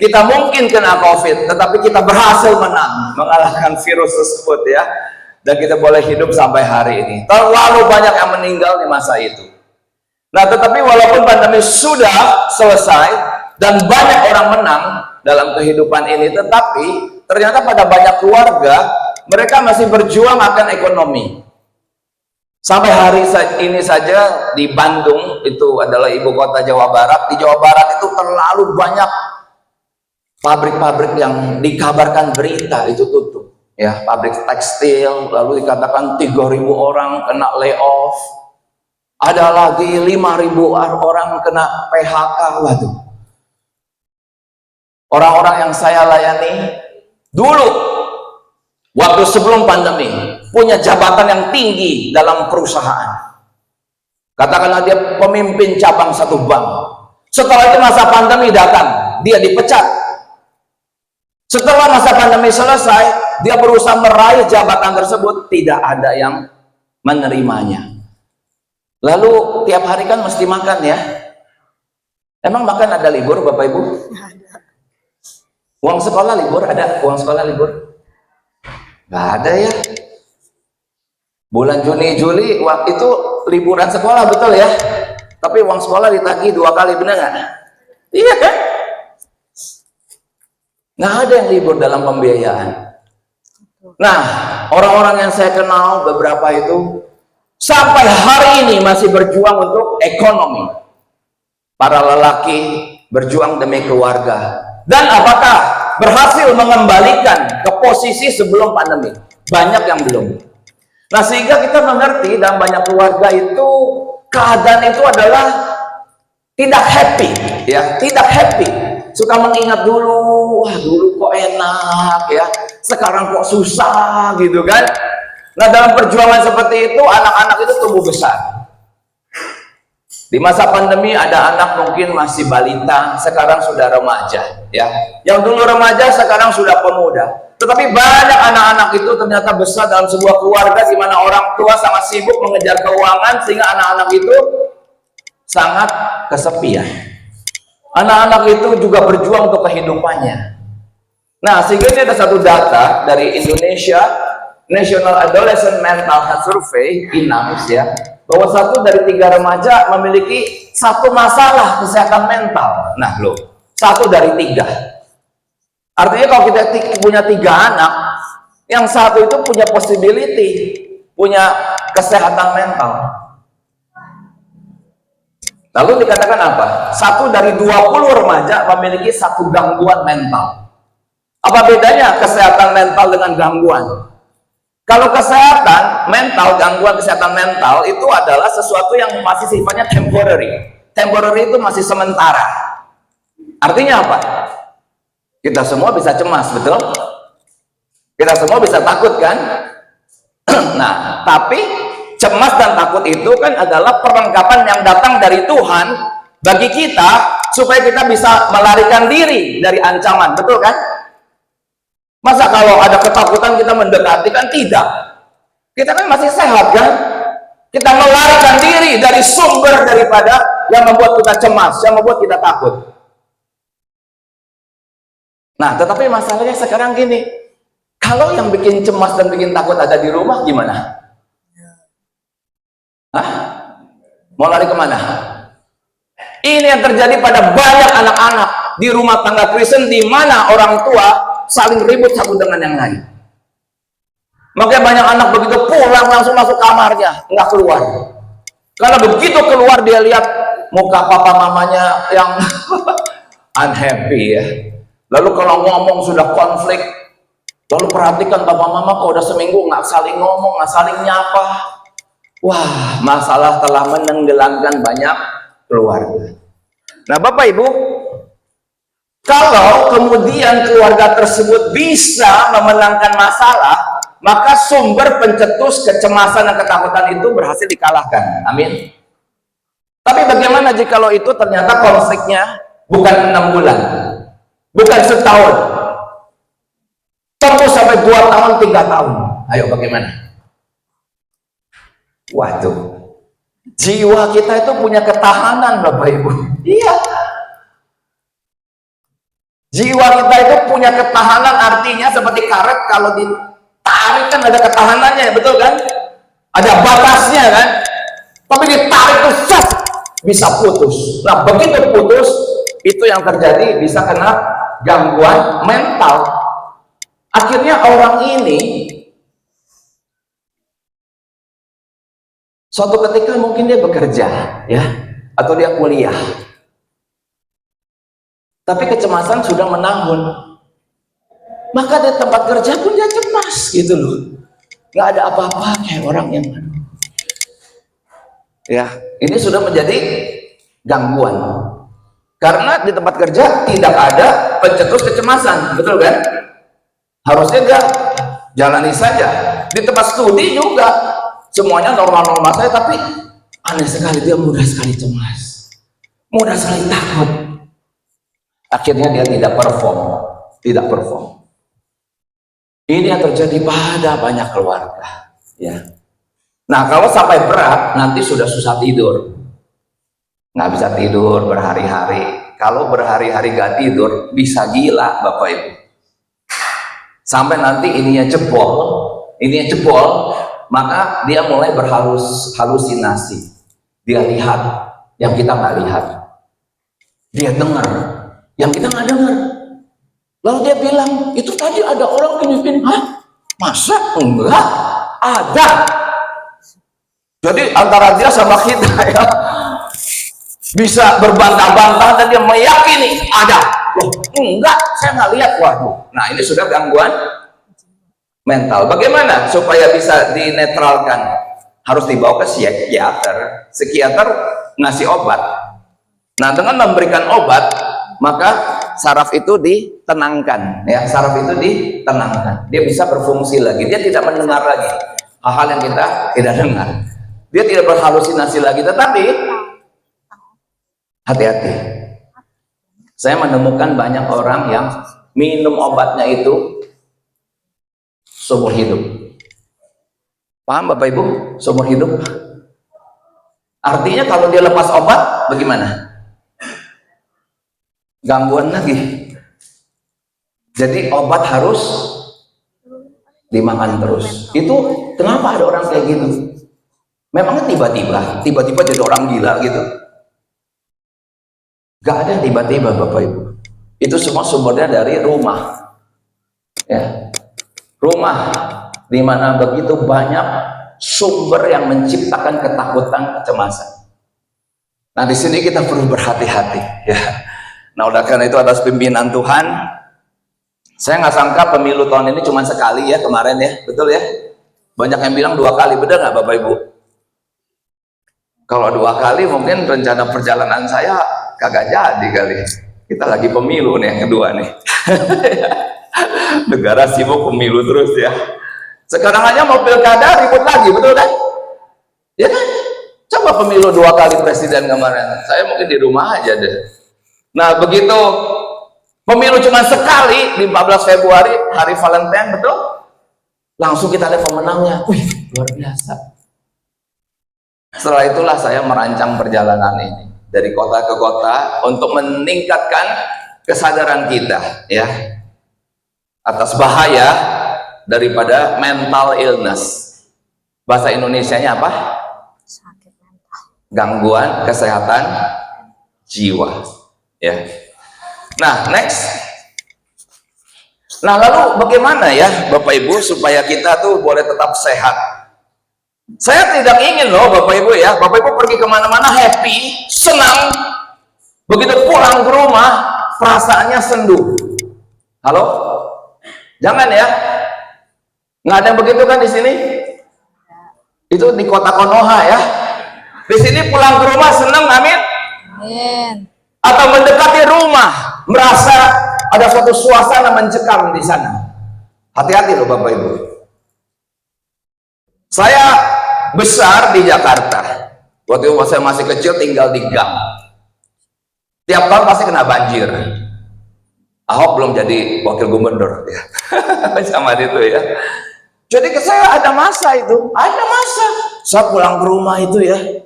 kita mungkin kena COVID, tetapi kita berhasil menang, mengalahkan virus tersebut ya. Dan kita boleh hidup sampai hari ini. Terlalu banyak yang meninggal di masa itu. Nah, tetapi walaupun pandemi sudah selesai dan banyak orang menang dalam kehidupan ini, tetapi ternyata pada banyak keluarga mereka masih berjuang akan ekonomi. Sampai hari ini saja di Bandung, itu adalah ibu kota Jawa Barat. Di Jawa Barat itu terlalu banyak pabrik-pabrik yang dikabarkan berita itu tutup. Ya, pabrik tekstil, lalu dikatakan 3.000 orang kena layoff. Ada lagi 5.000 orang kena PHK. Waduh. Orang-orang yang saya layani dulu, waktu sebelum pandemi, punya jabatan yang tinggi dalam perusahaan. Katakanlah dia pemimpin cabang satu bank. Setelah itu masa pandemi datang, dia dipecat. Setelah masa pandemi selesai, dia berusaha meraih jabatan tersebut, tidak ada yang menerimanya. Lalu tiap hari kan mesti makan ya. Emang makan ada libur Bapak Ibu? Uang sekolah libur ada? Uang sekolah libur? Nggak ada ya. Bulan Juni, Juli, waktu itu liburan sekolah, betul ya? Tapi uang sekolah ditagih 2 kali, benar nggak? Iya kan? Nggak ada yang libur dalam pembiayaan. Nah, orang-orang yang saya kenal beberapa itu sampai hari ini masih berjuang untuk ekonomi. Para lelaki berjuang demi keluarga. Dan apakah berhasil mengembalikan ke posisi sebelum pandemi? Banyak yang belum. Nah, sehingga kita mengerti dalam banyak keluarga itu keadaan itu adalah tidak happy, ya, tidak happy. Suka mengingat dulu, wah dulu kok enak ya, sekarang kok susah gitu kan. Nah, dalam perjuangan seperti itu anak-anak itu tumbuh besar. Di masa pandemi ada anak mungkin masih balita, sekarang sudah remaja ya. Yang dulu remaja sekarang sudah pemuda. Tetapi banyak anak-anak itu ternyata besar dalam sebuah keluarga di mana orang tua sangat sibuk mengejar keuangan sehingga anak-anak itu sangat kesepian. Anak-anak itu juga berjuang untuk kehidupannya. Nah, sehingga ini ada satu data dari Indonesia National Adolescent Mental Health Survey, INAMS ya, bahwa 1 dari 3 remaja memiliki satu masalah kesehatan mental. Nah, loh, 1 dari 3. Artinya kalau kita punya 3 anak, yang 1 itu punya possibility, punya kesehatan mental. Lalu dikatakan apa? 1 dari 20 remaja memiliki 1 gangguan mental. Apa bedanya kesehatan mental dengan gangguan? Kalau kesehatan mental, gangguan kesehatan mental itu adalah sesuatu yang masih sifatnya temporary. Temporary itu masih sementara. Artinya apa? Kita semua bisa cemas, betul? Kita semua bisa takut kan? Nah, tapi cemas dan takut itu kan adalah perlengkapan yang datang dari Tuhan bagi kita supaya kita bisa melarikan diri dari ancaman, betul kan? Masa kalau ada ketakutan kita mendekati? Kan tidak. Kita kan masih sehat kan? Kita melarikan diri dari sumber daripada yang membuat kita cemas, yang membuat kita takut. Nah, tetapi masalahnya sekarang gini, kalau yang bikin cemas dan bikin takut ada di rumah gimana? Hah? Mau lari kemana? Ini yang terjadi pada banyak anak-anak di rumah tangga Kristen di mana orang tua saling ribut satu dengan yang lain. Makanya banyak anak begitu pulang langsung masuk kamarnya, nggak keluar. Karena begitu keluar dia lihat muka papa mamanya yang unhappy ya. Lalu kalau ngomong sudah konflik, lalu perhatikan papa mama kok udah seminggu nggak saling ngomong, nggak saling nyapa. Wah, masalah telah menenggelamkan banyak keluarga. Nah, Bapak Ibu, Kalau kemudian keluarga tersebut bisa memenangkan masalah, maka sumber pencetus kecemasan dan ketakutan itu berhasil dikalahkan. Amin. Tapi bagaimana jika itu ternyata konfliknya bukan 6 bulan, bukan setahun, tembus sampai 2 tahun, 3 tahun? Ayo bagaimana? Waduh, jiwa kita itu punya ketahanan, Bapak Ibu. Iya. Jiwa kita itu punya ketahanan, artinya seperti karet kalau ditarik kan ada ketahanannya, betul kan? Ada batasnya kan? Tapi ditarik itu set, bisa putus. Nah, begitu putus, itu yang terjadi bisa kena gangguan mental. Akhirnya orang ini suatu ketika mungkin dia bekerja, ya, atau dia kuliah. Tapi kecemasan sudah menahun, maka di tempat kerja pun dia cemas gitu loh. Nggak ada apa-apa kayak orang yang ya, ini sudah menjadi gangguan karena di tempat kerja tidak ada pencetus kecemasan, betul kan? Harusnya enggak, jalani saja. Di tempat studi juga semuanya normal-normal saja, tapi aneh sekali dia mudah sekali cemas, mudah sekali takut. Akhirnya dia tidak perform. Ini yang terjadi pada banyak keluarga, ya. Nah, kalau sampai berat, nanti sudah susah tidur, nggak bisa tidur berhari-hari. Kalau berhari-hari nggak tidur, bisa gila, Bapak Ibu. Sampai nanti ininya jebol, maka dia mulai berhalusinasi. Dia lihat yang kita nggak lihat, dia dengar yang kita nggak dengar. Lalu dia bilang, itu tadi ada orang gini-gini. Hah? Masa? Enggak, ada. Jadi antara dia sama kita ya bisa berbantah-bantah dan dia meyakini ada. Loh, enggak, saya nggak lihat. Waduh. Nah, ini sudah gangguan mental. Bagaimana supaya bisa dinetralkan? Harus dibawa ke psikiater. Psikiater ngasih obat. Nah, dengan memberikan obat, maka saraf itu ditenangkan, ya. Saraf itu ditenangkan. Dia bisa berfungsi lagi. Dia tidak mendengar lagi hal-hal yang kita tidak dengar. Dia tidak berhalusinasi lagi. Tetapi hati-hati. Saya menemukan banyak orang yang minum obatnya itu seumur hidup. Paham Bapak Ibu? Seumur hidup. Artinya kalau dia lepas obat, bagaimana? Gangguan lagi. Jadi obat harus dimakan terus. Itu kenapa ada orang kayak gitu? Memangnya tiba-tiba jadi orang gila gitu? Gak ada tiba-tiba Bapak Ibu. Itu semua sumbernya dari rumah, ya. Rumah dimana begitu banyak sumber yang menciptakan ketakutan, kecemasan. Nah, di sini kita perlu berhati-hati, ya. Nah, oleh karena itu atas pimpinan Tuhan, saya nggak sangka pemilu tahun ini cuma sekali ya kemarin ya, betul ya? Banyak yang bilang 2 kali, benar nggak Bapak Ibu? Kalau 2 kali mungkin rencana perjalanan saya kagak jadi kali. Kita lagi pemilu nih yang kedua nih. Negara sibuk pemilu terus ya. Sekarang hanya mau pilkada ribut lagi, betul kan? Ya kan? Coba pemilu 2 kali presiden kemarin, saya mungkin di rumah aja deh. Nah, begitu pemilu cuma sekali di 14 Februari, hari Valentine, betul? Langsung kita lihat pemenangnya. Wih, luar biasa. Setelah itulah saya merancang perjalanan ini dari kota ke kota untuk meningkatkan kesadaran kita, ya, atas bahaya daripada mental illness. Bahasa Indonesianya apa? Sakit mental. Gangguan kesehatan jiwa. Ya. Nah, next. Nah, lalu bagaimana ya Bapak Ibu supaya kita tuh boleh tetap sehat? Saya tidak ingin loh Bapak Ibu ya, Bapak Ibu pergi kemana-mana happy, senang, begitu pulang ke rumah perasaannya sendu. Halo? Jangan ya. Nggak ada yang begitu kan di sini? Itu di kota Konoha ya. Di sini pulang ke rumah senang, amin? Amin. Atau mendekati rumah merasa ada suatu suasana mencekam di sana. Hati-hati loh Bapak Ibu. Saya besar di Jakarta. Waktu itu saya masih kecil tinggal di gang. Tiap tahun pasti kena banjir. Ahok belum jadi wakil gubernur ya. Sama itu ya. Jadi ke saya ada masa itu, ada masa saya pulang ke rumah itu ya,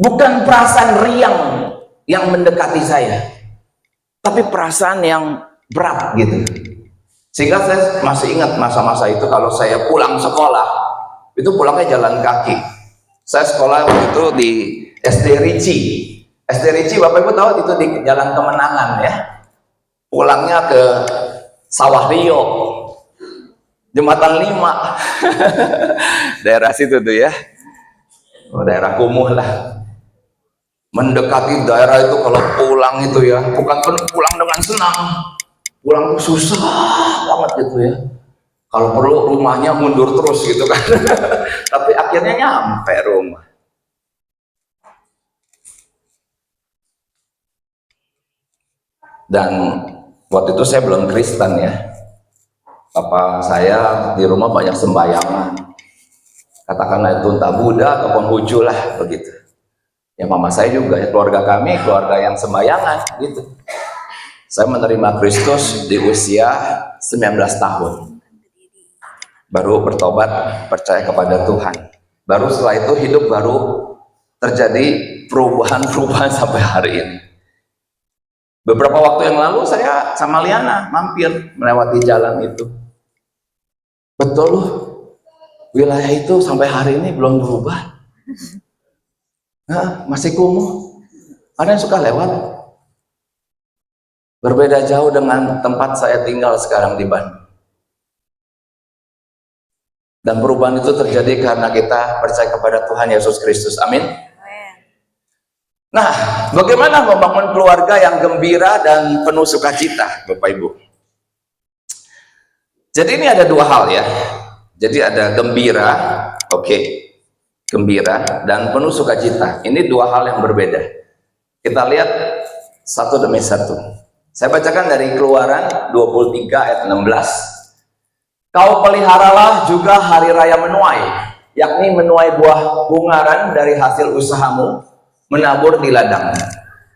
bukan perasaan riang yang mendekati saya, tapi perasaan yang berat gitu. Sehingga saya masih ingat masa-masa itu, kalau saya pulang sekolah itu pulangnya jalan kaki. Saya sekolah waktu itu di SD Ricci. SD Ricci Bapak Ibu tahu itu di Jalan Kemenangan ya. Pulangnya ke Sawah Rio, Jembatan 5. Daerah situ tuh ya. Daerah kumuh lah. Mendekati daerah itu kalau pulang itu ya, bukan pulang dengan senang. Pulang tuh susah banget gitu ya. Kalau perlu rumahnya mundur terus gitu kan. Tapi akhirnya nyampe rumah. Dan waktu itu saya belum Kristen ya. Papa saya di rumah banyak sembayangan. Katakanlah itu entah Buddha atau Konghucu lah begitu. Ya mama saya juga ya, keluarga kami keluarga yang sembayangan gitu. Saya menerima Kristus di usia 19 tahun. Baru bertobat, percaya kepada Tuhan. Baru setelah itu hidup baru terjadi perubahan-perubahan sampai hari ini. Beberapa waktu yang lalu saya sama Liana mampir melewati jalan itu. Betul loh, wilayah itu sampai hari ini belum berubah. Nah, masih kumuh. Ada yang suka lewat. Berbeda jauh dengan tempat saya tinggal sekarang di Bandung. Dan perubahan itu terjadi karena kita percaya kepada Tuhan Yesus Kristus. Amin. Nah, bagaimana membangun keluarga yang gembira dan penuh sukacita, Bapak Ibu? Jadi ini ada dua hal ya. Jadi ada gembira, oke, gembira dan penuh sukacita. Ini dua hal yang berbeda. Kita lihat satu demi satu. Saya bacakan dari Keluaran 23 ayat 16. Kau peliharalah juga hari raya menuai, yakni menuai buah bungaran dari hasil usahamu, menabur di ladang.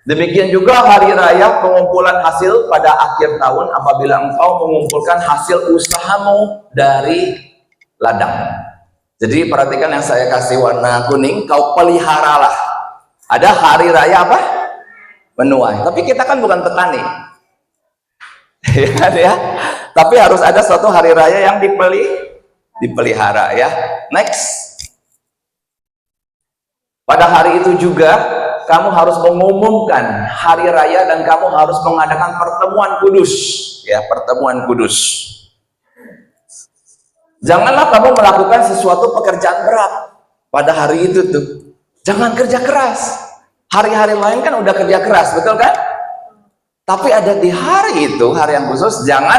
Demikian juga hari raya pengumpulan hasil pada akhir tahun apabila engkau mengumpulkan hasil usahamu dari ladang. Jadi perhatikan yang saya kasih warna kuning, kau peliharalah. Ada hari raya apa? Menuai. Tapi kita kan bukan petani. Ya. Tapi harus ada suatu hari raya yang dipelihara ya. Next. Pada hari itu juga kamu harus mengumumkan hari raya dan kamu harus mengadakan pertemuan kudus ya, pertemuan kudus. Janganlah kamu melakukan sesuatu pekerjaan berat pada hari itu tuh. Jangan kerja keras. Hari-hari lain kan udah kerja keras, betul kan? Tapi ada di hari itu, hari yang khusus, jangan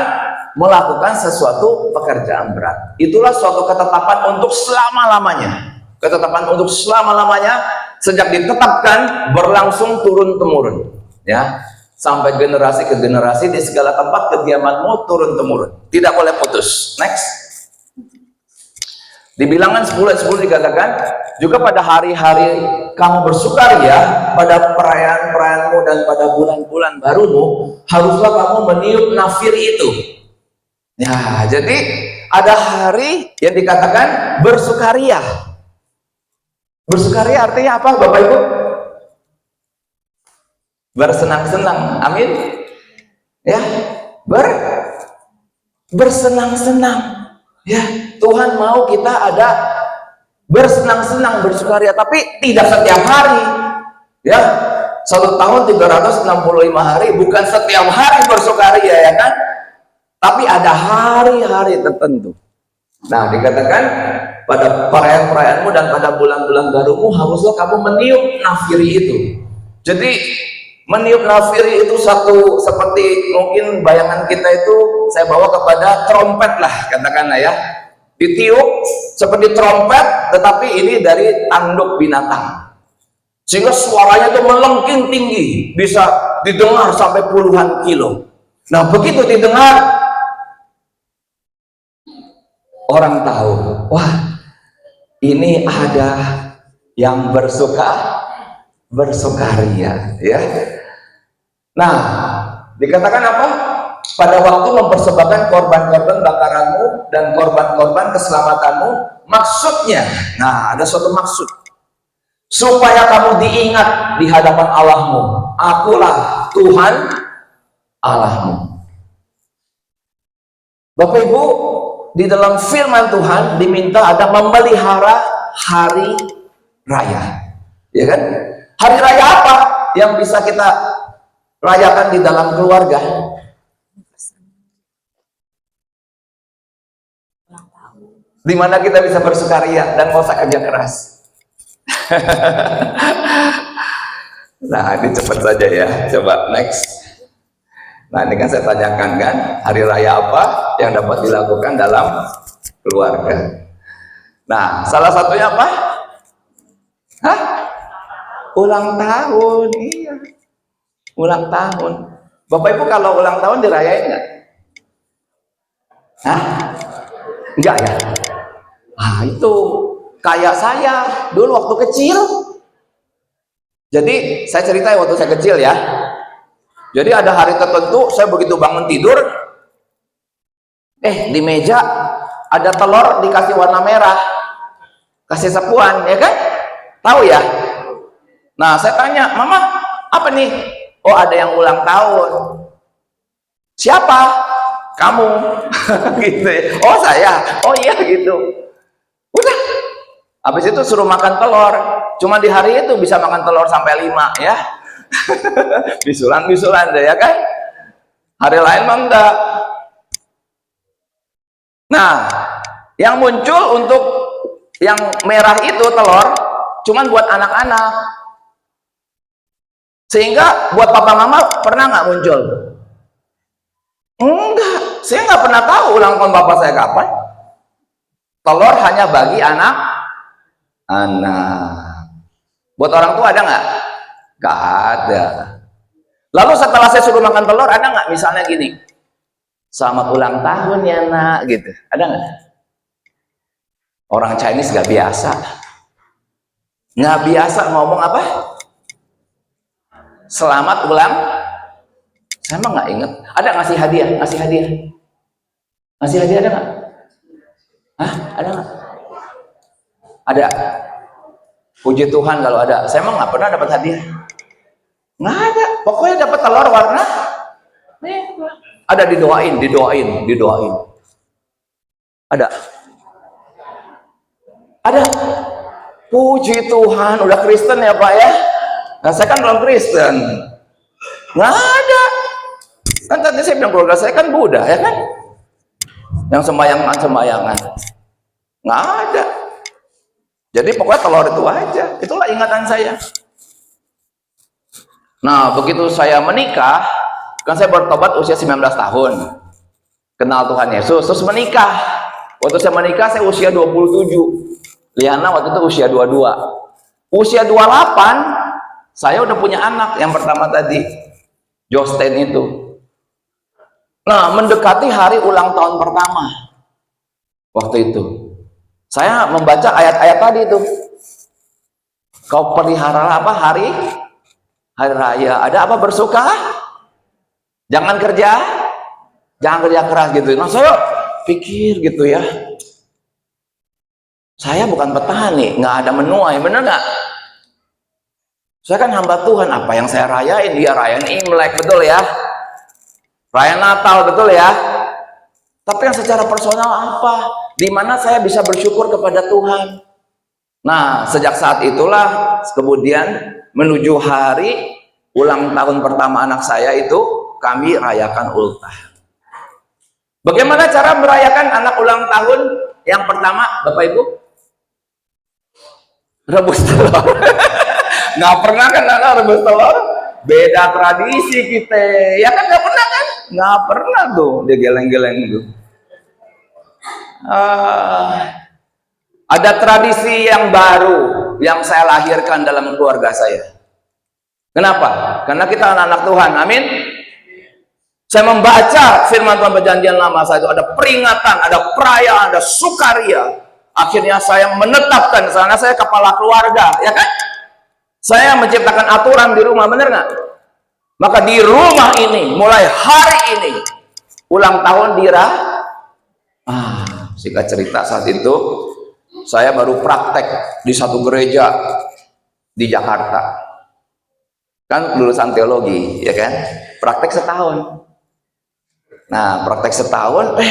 melakukan sesuatu pekerjaan berat. Itulah suatu ketetapan untuk selama-lamanya. Ketetapan untuk selama-lamanya, sejak ditetapkan berlangsung turun-temurun ya, sampai generasi ke generasi di segala tempat kediamanmu turun-temurun, tidak boleh putus. Next. Di Bilangan 10:10 dikatakan, juga pada hari-hari kamu bersukaria, pada perayaan-perayaanmu dan pada bulan-bulan barumu, haruslah kamu meniup nafir itu. Ya, jadi ada hari yang dikatakan bersukaria. Bersukaria artinya apa, Bapak Ibu? Bersenang-senang. Amin. Ya, bersenang-senang. Ya, Tuhan mau kita ada bersenang-senang, bersukaria, tapi tidak setiap hari. Ya, 1 tahun 365 hari, bukan setiap hari bersukaria ya kan? Tapi ada hari-hari tertentu. Nah, dikatakan pada perayaan-perayaanmu dan pada bulan-bulan barumu haruslah kamu meniup nafiri itu. Jadi meniup nafiri itu satu, seperti mungkin bayangan kita itu saya bawa kepada trompet lah, katakanlah ya. Ditiup seperti trompet, tetapi ini dari tanduk binatang. Sehingga suaranya itu melengking tinggi, bisa didengar sampai puluhan kilo. Nah, begitu didengar, orang tahu, wah, ini ada yang bersukaria, ya. Nah, dikatakan apa? Pada waktu mempersembahkan korban-korban bakaranmu dan korban-korban keselamatanmu, maksudnya, nah ada suatu maksud, supaya kamu diingat di hadapan Allahmu, akulah Tuhan Allahmu. Bapak Ibu, di dalam firman Tuhan diminta ada memelihara hari raya, ya kan? Hari raya apa yang bisa kita rayakan di dalam keluarga? Di mana kita bisa bersukaria dan mau kerja keras. Nah, ini cepat saja ya. Coba next. Nah, ini kan saya tanyakan kan, hari raya apa yang dapat dilakukan dalam keluarga. Nah, salah satunya apa? Hah? Ulang tahun, iya. Ulang tahun. Bapak Ibu kalau ulang tahun dirayain nggak? Hah? Enggak ya? Ah, itu kayak saya dulu waktu kecil. Jadi saya cerita waktu saya kecil ya. Jadi ada hari tertentu saya begitu bangun tidur, di meja ada telur dikasih warna merah, kasih sapuan, ya kan? Tahu ya? Nah, saya tanya, Mama, apa nih? Oh, ada yang ulang tahun. Siapa? Kamu. Gitu ya. Oh, saya. Oh iya gitu. Udah. Habis itu suruh makan telur. Cuma di hari itu bisa makan telur sampai 5 ya. Bisulan deh ya kan. Hari lain mah enggak. Nah, yang muncul untuk yang merah itu telur cuman buat anak-anak. Sehingga buat papa mama pernah nggak muncul? Enggak, saya nggak pernah tahu ulang tahun bapak saya kapan. Telur hanya bagi anak. Buat orang tua ada nggak? Nggak ada. Lalu setelah saya suruh makan telur, ada nggak misalnya gini, selamat ulang tahun ya nak, gitu, ada nggak? Orang Chinese nggak biasa ngomong apa? Selamat ulang. Saya mah nggak inget. Ada ngasih hadiah? Ngasih hadiah ada nggak? Hah? Ada nggak? Ada. Puji Tuhan kalau ada. Saya mah nggak pernah dapat hadiah. Nggak ada. Pokoknya dapat telur warna. Ada didoain. Ada. Puji Tuhan, udah Kristen ya Pak ya? Nah, saya kan belum Kristen. Nggak ada. Kan tadi saya bilang keluarga saya kan Buddha ya kan? Yang sembayangan. Nggak ada. Jadi pokoknya telur itu aja. Itulah ingatan saya. Nah, begitu saya menikah, kan saya bertobat usia 19 tahun. Kenal Tuhan Yesus, terus menikah. Waktu saya menikah saya usia 27. Liana waktu itu usia 22. Usia 28 saya udah punya anak yang pertama tadi, Josten itu. Nah, mendekati hari ulang tahun pertama waktu itu, saya membaca ayat-ayat tadi itu. Kau pelihara apa hari raya? Ada apa? Bersuka? Jangan kerja keras gitu. Nah, saya pikir gitu ya. Saya bukan petani, nggak ada menuai, bener nggak? Saya kan hamba Tuhan, apa yang saya rayain? Dia rayain Imlek, betul ya? Rayain Natal, betul ya? Tapi yang secara personal apa? Di mana saya bisa bersyukur kepada Tuhan? Nah, sejak saat itulah kemudian menuju hari ulang tahun pertama anak saya itu kami rayakan ultah. Bagaimana cara merayakan anak ulang tahun yang pertama, Bapak Ibu? Rebus telur. Nggak pernah kan anak rebus telur? Beda tradisi kita. Ya kan nggak pernah kan? Nggak pernah tuh, dia geleng-geleng itu. Ada tradisi yang baru yang saya lahirkan dalam keluarga saya. Kenapa? Karena kita anak-anak Tuhan. Amin. Saya membaca firman Tuhan perjanjian lama, saya itu ada peringatan, ada perayaan, ada sukaria. Akhirnya saya menetapkan, karena saya kepala keluarga, ya kan? Saya menciptakan aturan di rumah, bener nggak? Maka di rumah ini, mulai hari ini, ulang tahun Dira. Singkat cerita, saat itu saya baru praktek di satu gereja di Jakarta. Kan lulusan teologi, ya kan? Praktek setahun. Nah, praktek setahun,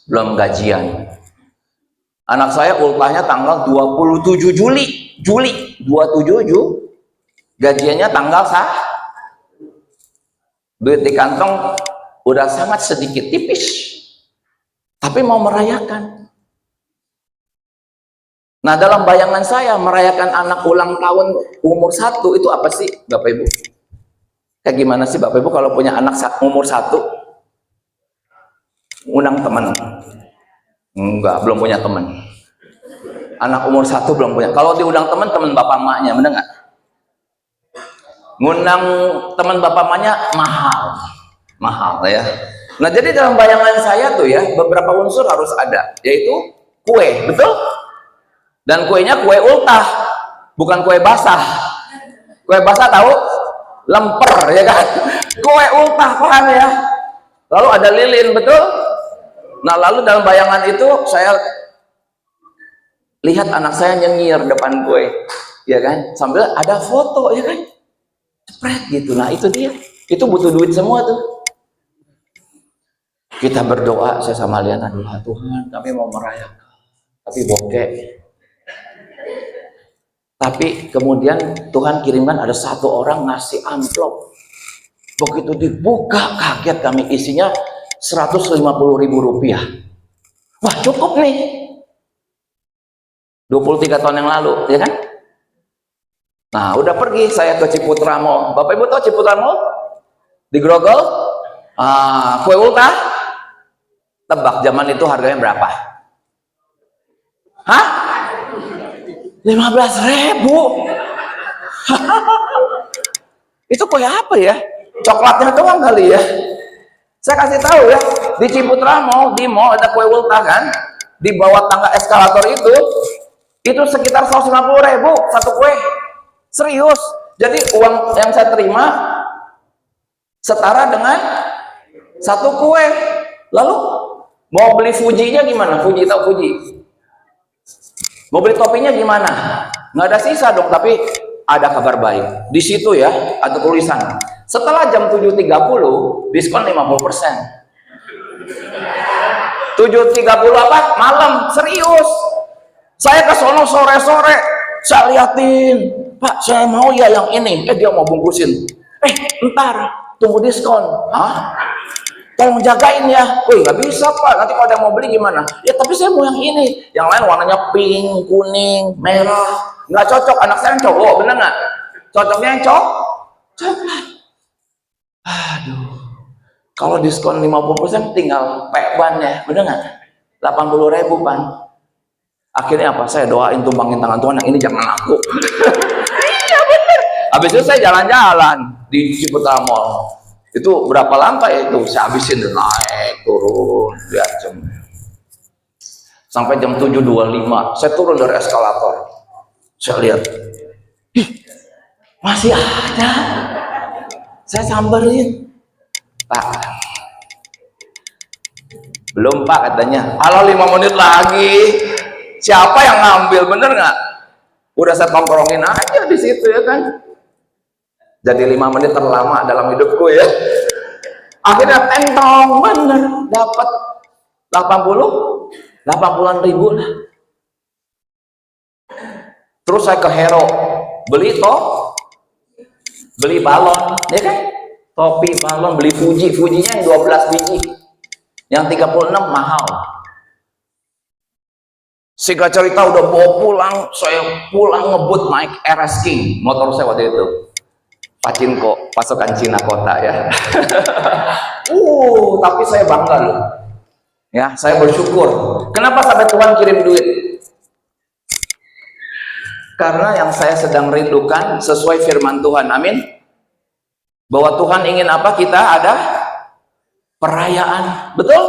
belum gajian. Anak saya ultahnya tanggal 27 Juli 27, gajiannya tanggal duit di kantong udah sangat sedikit, tipis, tapi mau merayakan. Nah, dalam bayangan saya merayakan anak ulang tahun umur 1 itu apa sih, Bapak Ibu? Kayak gimana sih Bapak Ibu kalau punya anak umur 1? Undang teman? Enggak, belum punya teman. Anak umur 1 belum punya. Kalau diundang teman bapak emaknya, bener nggak? Ngundang teman bapak emaknya mahal ya. Nah, jadi dalam bayangan saya tuh ya, beberapa unsur harus ada, yaitu kue, betul? Dan kuenya kue ultah, bukan kue basah. Kue basah tahu? Lemper, ya kan? Kue ultah, paham ya? Lalu ada lilin, betul? Nah, lalu dalam bayangan itu saya lihat anak saya nyengir depan kue, ya kan? Sambil ada foto, ya kan? Cepret gitu. Nah, itu dia. Itu butuh duit semua tuh. Kita berdoa, saya sama Liana, aduh Tuhan, kami mau merayakan, tapi bokeh. Tapi kemudian Tuhan kirimkan ada satu orang ngasih amplop. Begitu dibuka, kaget kami, isinya 150.000 rupiah. Wah, cukup nih. 23 tahun yang lalu, ya kan? Nah, udah pergi saya ke Ciputra Mall. Bapak Ibu tahu Ciputra Mall? Di Grogol? Kue ultah? Tebak zaman itu harganya berapa? Hah? 15.000. Itu kue apa ya? Coklatnya doang kali ya. Saya kasih tahu ya, di Ciputra Mall, di mall ada kue ultah kan? Di bawah tangga eskalator itu sekitar 150.000 satu kue. Serius. Jadi uang yang saya terima setara dengan satu kue. Lalu mau beli Fuji-nya gimana? Fuji, tahu Fuji? Mau beli topinya gimana? Nggak ada sisa dong, tapi ada kabar baik. Di situ ya, ada tulisan. Setelah jam 7.30, diskon 50%. 7.30 apa? Malam, serius. Saya ke sono sore-sore, saya liatin, Pak, saya mau ya yang ini. Dia mau bungkusin. Ntar, tunggu diskon. Hah? Tolong jagain ya. Wih, nggak bisa Pak, nanti kalau ada yang mau beli gimana? Ya tapi saya mau yang ini. Yang lain warnanya pink, kuning, merah. Nggak cocok, anak saya yang cowok, bener nggak? Cocoknya yang coklat. Aduh, kalau diskon 50% tinggal ban ya, bener nggak? 80.000 Pan. Akhirnya apa? Saya doain, tumbangin tangan Tuhan, yang ini jangan laku. Iya bener. Habis itu saya jalan-jalan di Ciputra Mall. Itu berapa langkah ya itu? Saya habisin, naik, turun, lihat jam. Sampai jam 7.25, saya turun dari eskalator. Saya lihat, masih ada. Saya samperin, Pak. Belum Pak katanya. Halo, 5 menit lagi. Siapa yang ngambil, bener nggak? Udah saya tongkrongin aja di situ ya kan. Jadi 5 menit terlama dalam hidupku ya. Akhirnya tentong, bener, dapat 80-an ribu lah. Terus saya ke Hero, beli balon, ya kan? Topi, balon, beli Fujinya yang 12 biji, yang 36 mahal. Singkat cerita udah bawa pulang, saya pulang ngebut naik RS King, motor saya waktu itu. Pacinko, pasukan Cina kota ya. Tapi saya bangga loh. Ya, saya bersyukur. Kenapa sampai Tuhan kirim duit? Karena yang saya sedang rindukan sesuai firman Tuhan, amin. Bahwa Tuhan ingin apa? Kita ada perayaan, betul?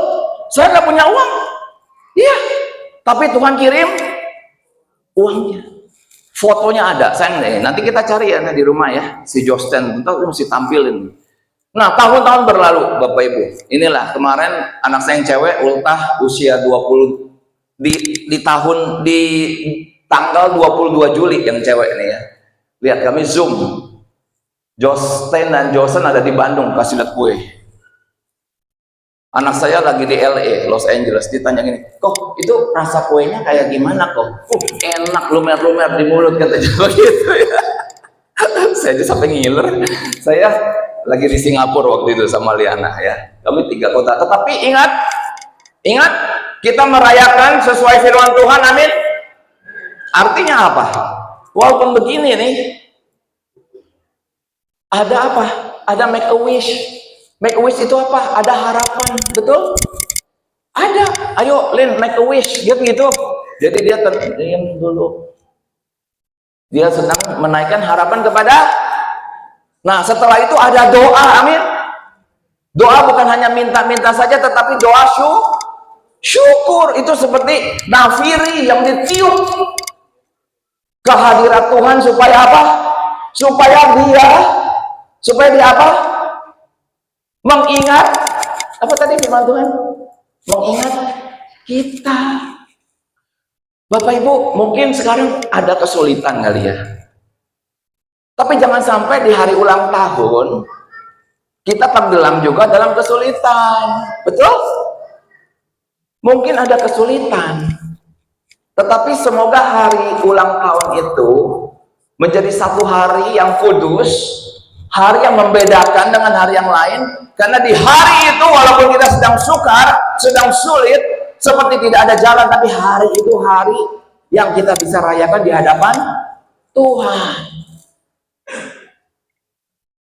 Saya nggak punya uang, iya. Tapi Tuhan kirim uangnya, fotonya ada. Sayang nih, nanti kita cari ya di rumah ya, si Josten, tentu mesti tampilin. Nah, tahun-tahun berlalu, Bapak Ibu. Inilah kemarin anak saya yang cewek ultah usia 20 di tanggal 22 Juli yang cewek ini ya. Lihat kami Zoom. Josten dan Josen ada di Bandung, kasih lihat kue. Anak saya lagi di LA, Los Angeles, ditanya gini, kok itu rasa kuenya kayak gimana kok? Enak, lumer-lumer di mulut, katanya begitu ya. Saya aja sampai ngiler. Saya lagi di Singapura waktu itu sama Liana ya. Kami 3 kota. Tetapi ingat, kita merayakan sesuai firman Tuhan, amin. Artinya apa? Walaupun begini nih, ada apa? Ada make a wish. Make a wish itu apa? Ada harapan, betul? Ada. Ayo, Lin, make a wish. Gitu. Jadi dia terdiam dulu. Dia sedang menaikkan harapan kepada. Nah, setelah itu ada doa, amin. Doa bukan hanya minta-minta saja, tetapi doa syukur. Itu seperti nafiri yang ditiup kehadirat Tuhan supaya apa? Supaya dia apa? Mengingat apa tadi firman Tuhan? Mengingat kita. Bapak Ibu, mungkin sekarang ada kesulitan kali ya. Tapi jangan sampai di hari ulang tahun kita tenggelam juga dalam kesulitan. Betul? Mungkin ada kesulitan. Tetapi semoga hari ulang tahun itu menjadi satu hari yang kudus, hari yang membedakan dengan hari yang lain. Karena di hari itu walaupun kita sedang sukar, sedang sulit, seperti tidak ada jalan, tapi hari itu hari yang kita bisa rayakan di hadapan Tuhan.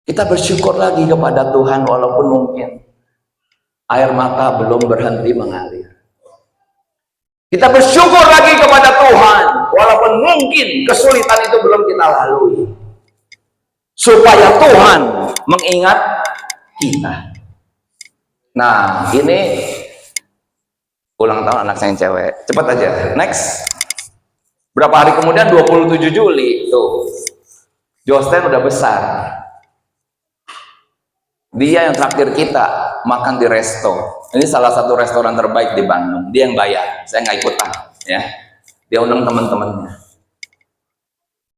Kita bersyukur lagi kepada Tuhan walaupun mungkin air mata belum berhenti mengalir. Kita bersyukur lagi kepada Tuhan walaupun mungkin kesulitan itu belum kita lalui. Supaya Tuhan mengingat kita. Nah, ini ulang tahun anak saya yang cewek. Cepat aja. Next. Berapa hari kemudian 27 Juli tuh. Josten udah besar. Dia yang traktir kita makan di resto. Ini salah satu restoran terbaik di Bandung. Dia yang bayar. Saya nggak ikutan, ya. Dia undang teman-temannya.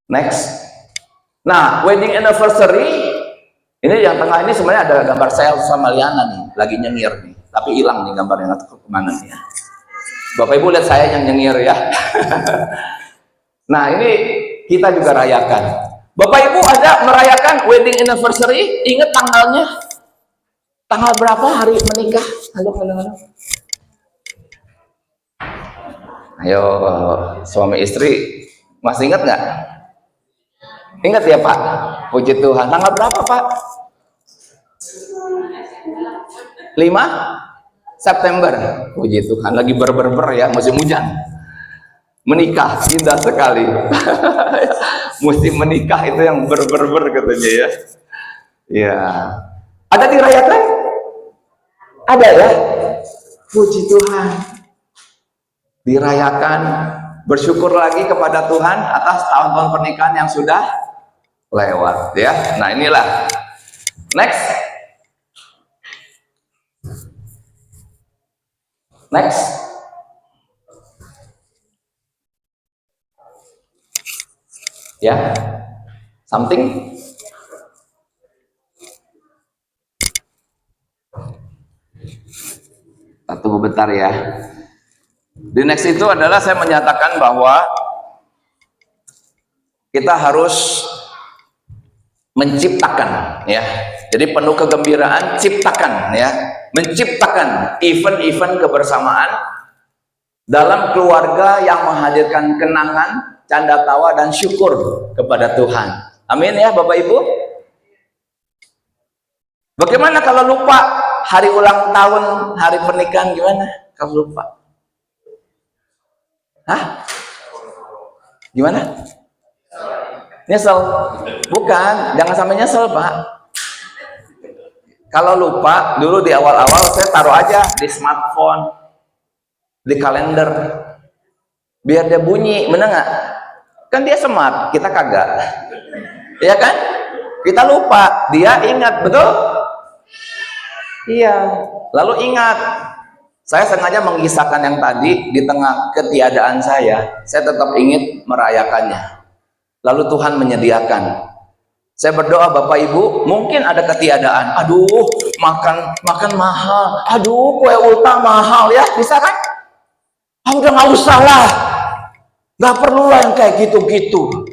Next. Nah, wedding anniversary. Ini yang tengah ini sebenarnya ada gambar saya sama Liana nih, lagi nyengir nih. Tapi hilang nih gambarnya, nggak tahu kemana nih ya. Bapak Ibu lihat saya yang nyengir ya. Nah, ini kita juga rayakan. Bapak Ibu ada merayakan wedding anniversary? Ingat tanggalnya? Tanggal berapa hari menikah? Halo. Ayo, suami istri masih ingat nggak? Ingat ya Pak? Puji Tuhan. Tanggal berapa Pak? 5 September. Puji Tuhan. Lagi ber ya, musim hujan. Menikah, indah sekali. Musim menikah itu yang ber katanya ya. Ya. Ada dirayakan? Ada ya? Puji Tuhan. Dirayakan. Bersyukur lagi kepada Tuhan atas tahun-tahun pernikahan yang sudah lewat ya. Nah, inilah. Next. Ya. Something. Tunggu bentar ya. Di next itu adalah saya menyatakan bahwa kita harus menciptakan ya. Jadi penuh kegembiraan, ciptakan ya. Menciptakan event-event kebersamaan dalam keluarga yang menghadirkan kenangan, canda tawa dan syukur kepada Tuhan. Amin ya Bapak Ibu. Bagaimana kalau lupa hari ulang tahun, hari pernikahan, gimana kalau lupa? Hah? Gimana? Nyesel? Bukan, jangan sampai nyesel, Pak. Kalau lupa, dulu di awal-awal saya taruh aja di smartphone, di kalender, biar dia bunyi, bener nggak? Kan dia smart, kita kagak. Ya kan? Kita lupa, dia ingat, betul? Iya. Lalu ingat, saya sengaja mengisahkan yang tadi di tengah ketiadaan saya tetap ingin merayakannya. Lalu Tuhan menyediakan. Saya berdoa, Bapak Ibu, mungkin ada ketiadaan. Aduh, makan mahal. Aduh, kue ulta mahal ya, bisa kan? Ah, udah nggak usah lah. Nggak perlu lah yang kayak gitu-gitu.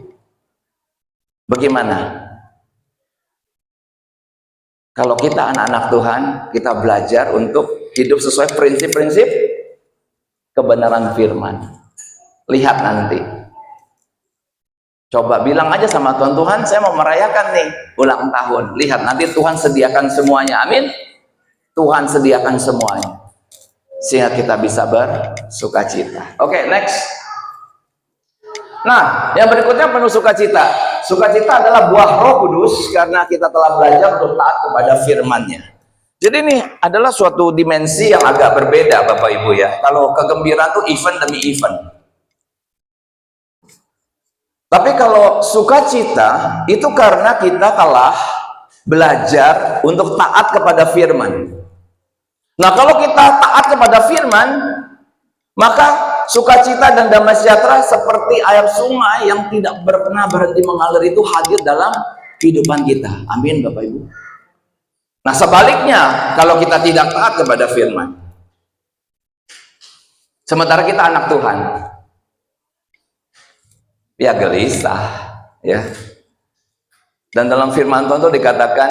Bagaimana? Kalau kita anak-anak Tuhan, kita belajar untuk hidup sesuai prinsip-prinsip kebenaran firman. Lihat nanti. Coba bilang aja sama Tuhan, Tuhan saya mau merayakan nih ulang tahun. Lihat nanti Tuhan sediakan semuanya. Amin. Tuhan sediakan semuanya. Sehingga kita bisa bersukacita. Oke, next. Nah, yang berikutnya penuh sukacita. Sukacita adalah buah Roh Kudus karena kita telah belajar untuk taat kepada firman-Nya. Jadi ini adalah suatu dimensi yang agak berbeda, Bapak Ibu ya. Kalau kegembiraan itu event demi event. Tapi kalau sukacita itu karena kita telah belajar untuk taat kepada firman. Nah, kalau kita taat kepada firman, maka sukacita dan damai sejahtera seperti air sungai yang tidak pernah berhenti mengalir itu hadir dalam kehidupan kita. Amin, Bapak Ibu. Nah, sebaliknya kalau kita tidak taat kepada firman, sementara kita anak Tuhan, ya gelisah, ya. Dan dalam firman Tuhan itu dikatakan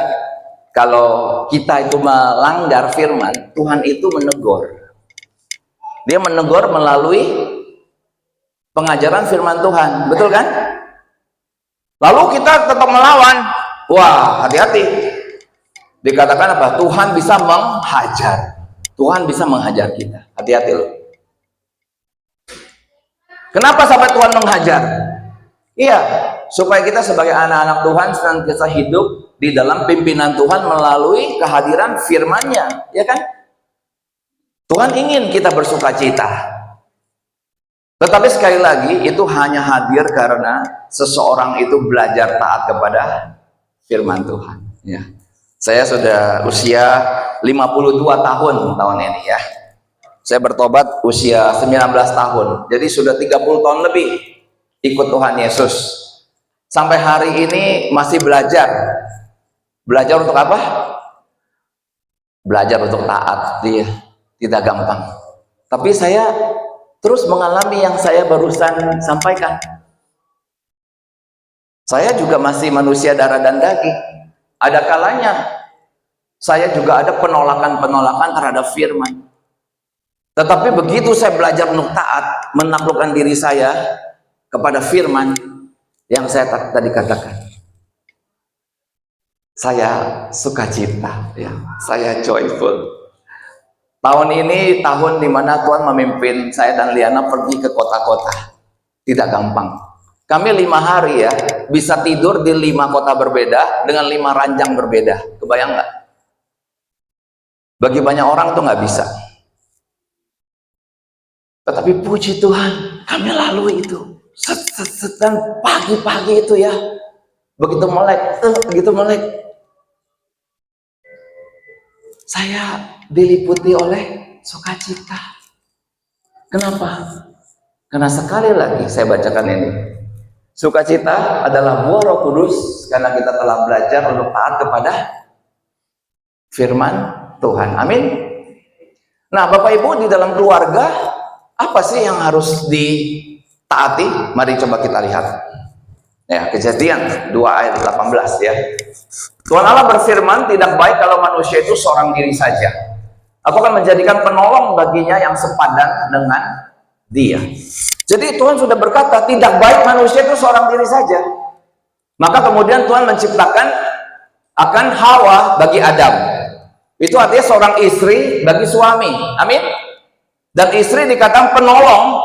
kalau kita itu melanggar firman, Tuhan itu menegur. Dia menegur melalui pengajaran firman Tuhan, betul kan? Lalu kita tetap melawan. Wah, hati-hati. Dikatakan apa? Tuhan bisa menghajar. Tuhan bisa menghajar kita. Hati-hati loh. Kenapa sampai Tuhan menghajar? Iya, supaya kita sebagai anak-anak Tuhan senantiasa hidup di dalam pimpinan Tuhan melalui kehadiran firman-Nya, ya kan? Tuhan ingin kita bersukacita. Tetapi sekali lagi itu hanya hadir karena seseorang itu belajar taat kepada firman Tuhan, ya. Saya sudah usia 52 tahun ini ya. Saya bertobat usia 19 tahun. Jadi sudah 30 tahun lebih ikut Tuhan Yesus. Sampai hari ini masih belajar. Belajar untuk apa? Belajar untuk taat, dia. Tidak gampang. Tapi saya terus mengalami yang saya barusan sampaikan. Saya juga masih manusia darah dan daging. Ada kalanya saya juga ada penolakan-penolakan terhadap firman. Tetapi begitu saya belajar untuk taat, menaklukkan diri saya kepada firman yang saya tadi katakan, saya sukacita, ya, saya joyful. Tahun ini tahun dimana Tuhan memimpin saya dan Liana pergi ke kota-kota. Tidak gampang. Kami 5 hari ya, bisa tidur di 5 kota berbeda dengan 5 ranjang berbeda. Kebayang nggak? Bagi banyak orang tuh nggak bisa. Tetapi puji Tuhan, kami lalui itu. Dan pagi-pagi itu ya, begitu melek, saya diliputi oleh sukacita. Kenapa? Karena sekali lagi saya bacakan ini, sukacita adalah buah Roh Kudus karena kita telah belajar untuk taat kepada firman Tuhan. Amin. Nah, Bapak Ibu, di dalam keluarga apa sih yang harus ditaati? Mari coba kita lihat. Ya, Kejadian 2 ayat 18 ya. Tuhan Allah berfirman, tidak baik kalau manusia itu seorang diri saja. Aku akan menjadikan penolong baginya yang sepadan dengan dia. Jadi Tuhan sudah berkata, tidak baik manusia itu seorang diri saja. Maka kemudian Tuhan menciptakan akan Hawa bagi Adam. Itu artinya seorang istri bagi suami. Amin. Dan istri dikatakan penolong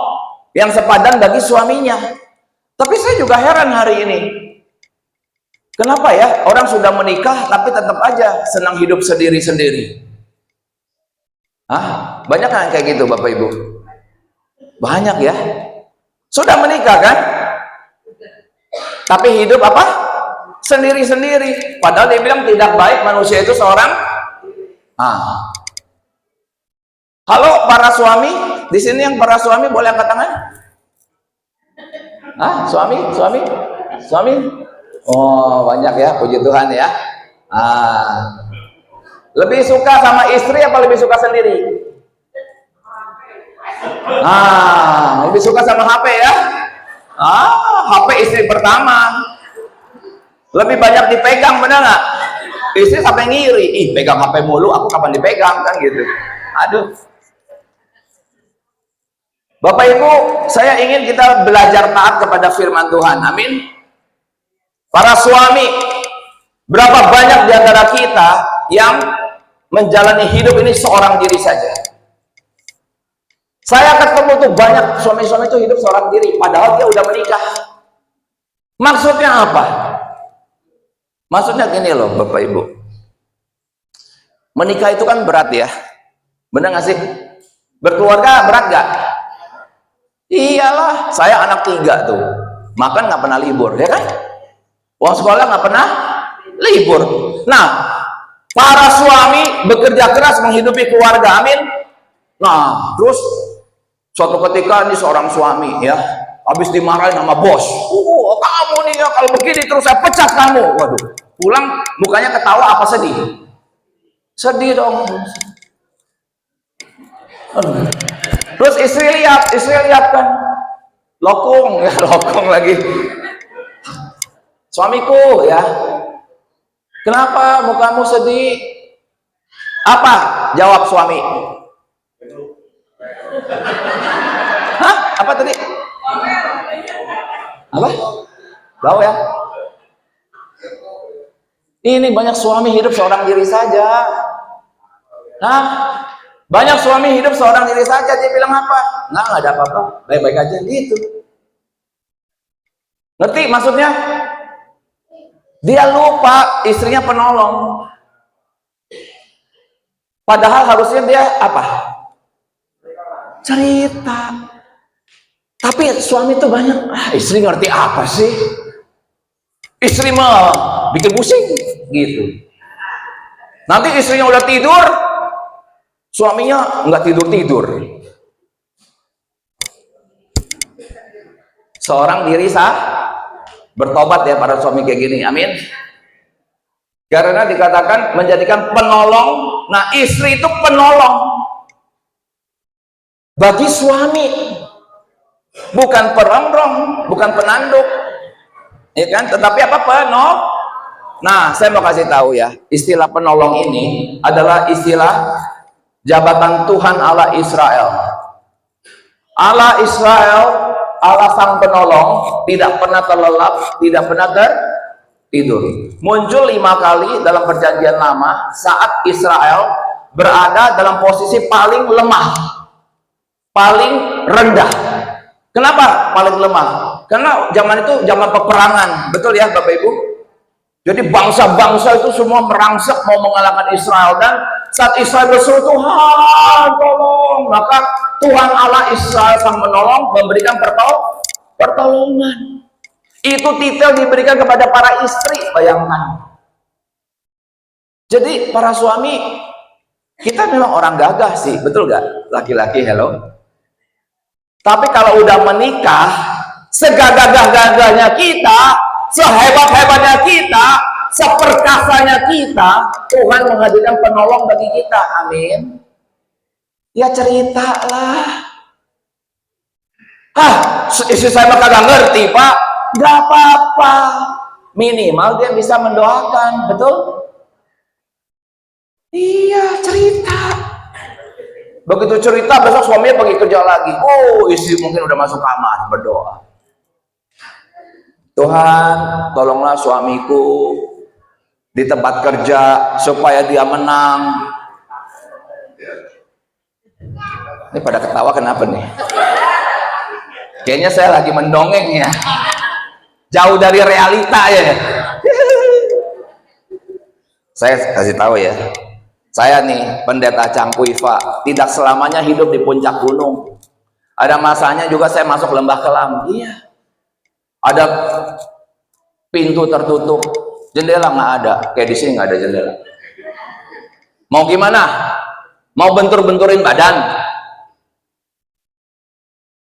yang sepadan bagi suaminya. Tapi saya juga heran hari ini. Kenapa ya orang sudah menikah tapi tetap aja senang hidup sendiri-sendiri? Banyak kan kayak gitu Bapak Ibu? Banyak ya. Sudah menikah kan? Tapi hidup apa? Sendiri-sendiri. Padahal dia bilang tidak baik manusia itu seorang. Halo para suami, di sini yang para suami boleh angkat tangan? Suami? Oh, banyak ya, puji Tuhan ya. Lebih suka sama istri apa lebih suka sendiri? Lebih suka sama HP ya? HP istri pertama. Lebih banyak dipegang, benar nggak? Istri sampai ngiri, pegang HP mulu, aku kapan dipegang, kan gitu. Aduh. Bapak Ibu, saya ingin kita belajar taat kepada firman Tuhan. Amin. Para suami, berapa banyak di antara kita yang menjalani hidup ini seorang diri saja? Saya ketemu tuh banyak suami-suami itu hidup seorang diri, padahal dia udah menikah. Maksudnya apa? Maksudnya gini loh Bapak Ibu. Menikah itu kan berat ya. Benar nggak sih? Berkeluarga berat nggak? Iyalah, saya anak 3 tuh. Makan nggak pernah libur, ya kan? Uang sekolah nggak pernah libur. Nah, para suami bekerja keras menghidupi keluarga, amin. Nah, terus suatu ketika ini seorang suami ya, habis dimarahin sama bos. Kamu nih ya, kalau begini terus saya pecat kamu. Waduh, pulang mukanya ketawa apa sedih? Sedih dong. Terus istri lihat kan, lokong ya, lokong lagi. Suamiku ya, kenapa mukamu sedih? Apa jawab suami? Apa tadi? Apa? Bau ya? Ini banyak suami hidup seorang diri saja. Banyak suami hidup seorang diri saja. Dia bilang apa? Nggak ada apa-apa, baik-baik aja gitu. Ngerti maksudnya? Dia lupa istrinya penolong. Padahal harusnya dia apa? Cerita. Tapi suami itu banyak, istri ngerti apa sih? Istri mah bikin pusing gitu. Nanti istrinya udah tidur, suaminya nggak tidur. Seorang diri bertobat ya para suami kayak gini, amin. Karena dikatakan menjadikan penolong. Nah, istri itu penolong bagi suami, bukan perongrong, bukan penanduk, ya kan? Tetapi apa? Nah, saya mau kasih tahu ya, istilah penolong ini adalah istilah jabatan Tuhan Allah Israel. Allah Israel, Allah sang penolong, tidak pernah terlelap, tidak pernah tertidur. Muncul 5 kali dalam perjanjian lama saat Israel berada dalam posisi paling lemah, paling rendah. Kenapa paling lemah? Karena zaman itu zaman peperangan, betul ya Bapak Ibu? Jadi bangsa-bangsa itu semua merangsek mau mengalahkan Israel, dan saat Israel berseru Tuhan tolong, maka Tuhan Allah Israel sang menolong memberikan pertolongan. Itu titel diberikan kepada para istri, bayangkan. Jadi para suami, kita memang orang gagah sih, betul gak? Laki-laki, hello. Tapi kalau udah menikah, segagah-gagahnya kita, sehebat-hebatnya kita, seperkasanya kita, Tuhan menghadirkan penolong bagi kita, amin. Ya ceritalah. Istri saya mah kagak ngerti Pak. Gak apa-apa, minimal dia bisa mendoakan, betul? Iya, cerita. Begitu cerita, besok suaminya pergi kerja lagi. Istri mungkin udah masuk kamar berdoa. Tuhan, tolonglah suamiku di tempat kerja supaya dia menang. Ini pada ketawa kenapa nih? Kayaknya saya lagi mendongeng ya. Jauh dari realita ya. Saya kasih tahu ya. Saya nih, Pendeta Cangku Iva, tidak selamanya hidup di puncak gunung. Ada masanya juga saya masuk lembah kelam. Iya. Ada pintu tertutup, jendela nggak ada. Kayak di sini nggak ada jendela. Mau gimana? Mau bentur-benturin badan?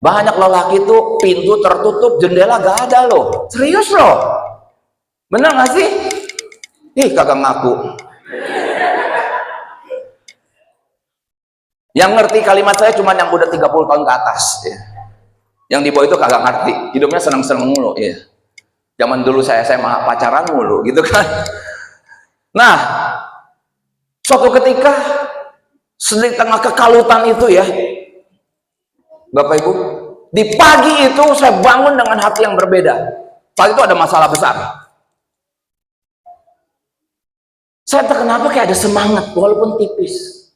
Banyak lelaki tuh pintu tertutup, jendela nggak ada loh. Serius loh. Bener nggak sih? Ih, kagak ngaku. Yang ngerti kalimat saya cuma yang udah 30 tahun ke atas ya. Yang di bawah itu kagak ngerti, hidupnya seneng-seneng mulu ya. Zaman dulu saya mah pacaran mulu gitu kan. Nah, suatu ketika di tengah kekalutan itu ya, Bapak Ibu, di pagi itu saya bangun dengan hati yang berbeda. Pagi itu ada masalah besar. Saya tak kenapa kayak ada semangat walaupun tipis.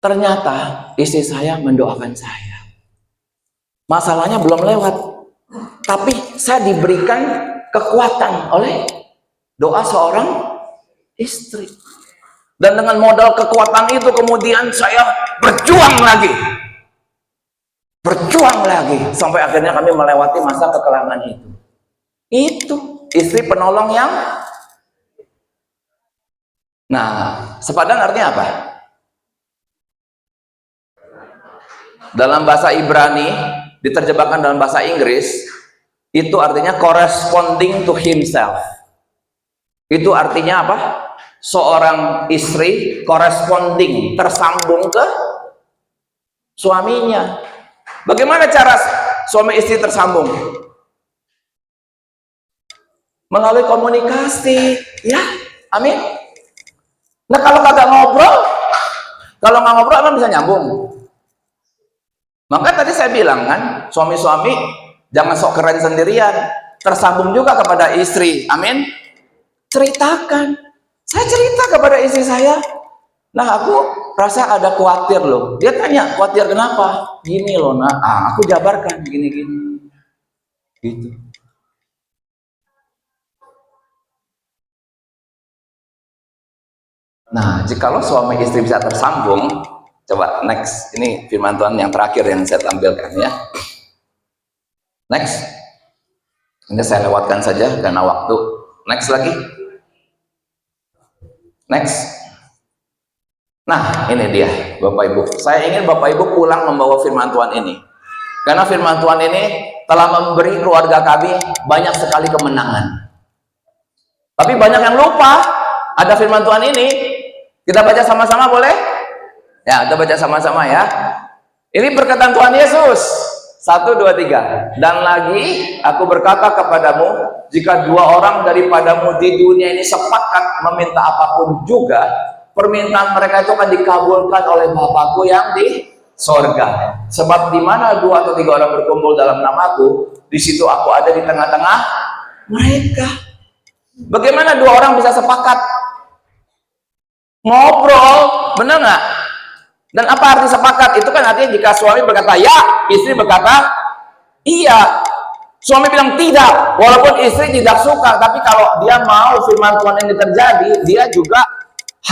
Ternyata istri saya mendoakan saya. Masalahnya belum lewat, tapi saya diberikan kekuatan oleh doa seorang istri. Dan dengan modal kekuatan itu kemudian saya berjuang lagi. Berjuang lagi sampai akhirnya kami melewati masa kekelaman itu. Itu istri penolong yang sepadan artinya apa? Dalam bahasa Ibrani, diterjemahkan dalam bahasa Inggris, itu artinya corresponding to himself. Itu artinya apa? Seorang istri corresponding, tersambung ke suaminya. Bagaimana cara suami istri tersambung? Melalui komunikasi, ya, amin. Nah kalau kagak ngobrol, kalau nggak ngobrol emang bisa nyambung. Maka tadi saya bilang kan, suami-suami jangan sok keren sendirian, tersambung juga kepada istri, amin. Ceritakan, saya cerita kepada istri saya, nah aku rasa ada khawatir loh. Dia tanya, khawatir kenapa? Gini loh nak, aku jabarkan gini-gini, gitu. Nah, jikalau suami istri bisa tersambung, coba next, ini firman Tuhan yang terakhir yang saya tampilkan ya. Next, ini saya lewatkan saja karena waktu. Next lagi. Next. Nah, ini dia Bapak Ibu. Saya ingin Bapak Ibu pulang membawa firman Tuhan ini. Karena firman Tuhan ini telah memberi keluarga kami banyak sekali kemenangan. Tapi banyak yang lupa ada firman Tuhan ini. Kita baca sama-sama boleh? Ya, kita baca sama-sama ya. Ini perkataan Tuhan Yesus. 1, 2, 3. Dan lagi aku berkata kepadamu, jika 2 orang daripadamu di dunia ini sepakat meminta apapun juga, permintaan mereka itu akan dikabulkan oleh Bapakku yang di sorga. Sebab di mana 2 atau 3 orang berkumpul dalam namaku, di situ aku ada di tengah-tengah mereka. Bagaimana 2 orang bisa sepakat? Ngobrol, benar nggak? Dan apa arti sepakat? Itu kan artinya jika suami berkata ya, istri berkata iya. Suami bilang tidak, walaupun istri tidak suka, tapi kalau dia mau firman Tuhan ini terjadi, dia juga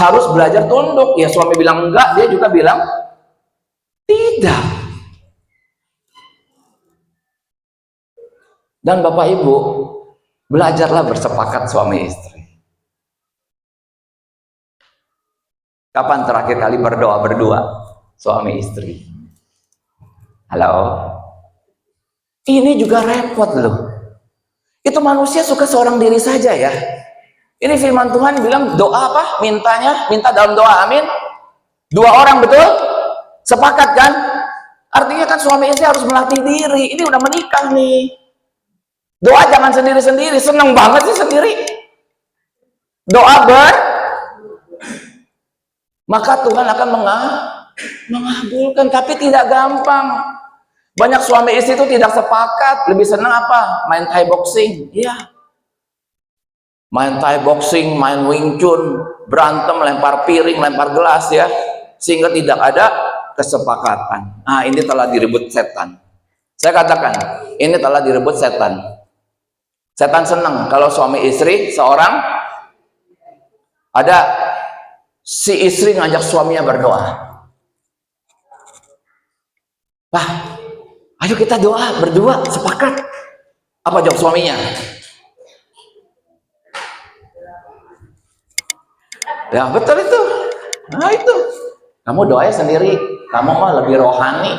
harus belajar tunduk. Ya suami bilang enggak, dia juga bilang tidak. Dan Bapak Ibu, belajarlah bersepakat suami istri. Kapan terakhir kali berdoa berdua suami istri? Halo? Ini juga repot loh. Itu manusia suka seorang diri saja ya. Ini firman Tuhan bilang doa apa? Minta dalam doa, amin. 2 orang betul? Sepakat kan? Artinya kan suami istri harus melatih diri. Ini udah menikah nih. Doa jangan sendiri-sendiri. Seneng banget sih sendiri. Doa maka Tuhan akan mengabulkan, tapi tidak gampang. Banyak suami istri itu tidak sepakat, lebih senang apa? Main Thai boxing, iya. Main Thai boxing, main Wing Chun, berantem, lempar piring, lempar gelas ya, sehingga tidak ada kesepakatan. Nah, ini telah direbut setan. Saya katakan, ini telah direbut setan. Setan senang kalau suami istri seorang Ada si istri ngajak suaminya berdoa. Pak, ayo kita doa berdua, sepakat. Apa jawab suaminya? Ya betul itu. Nah itu. Kamu doanya sendiri. Kamu mah lebih rohani.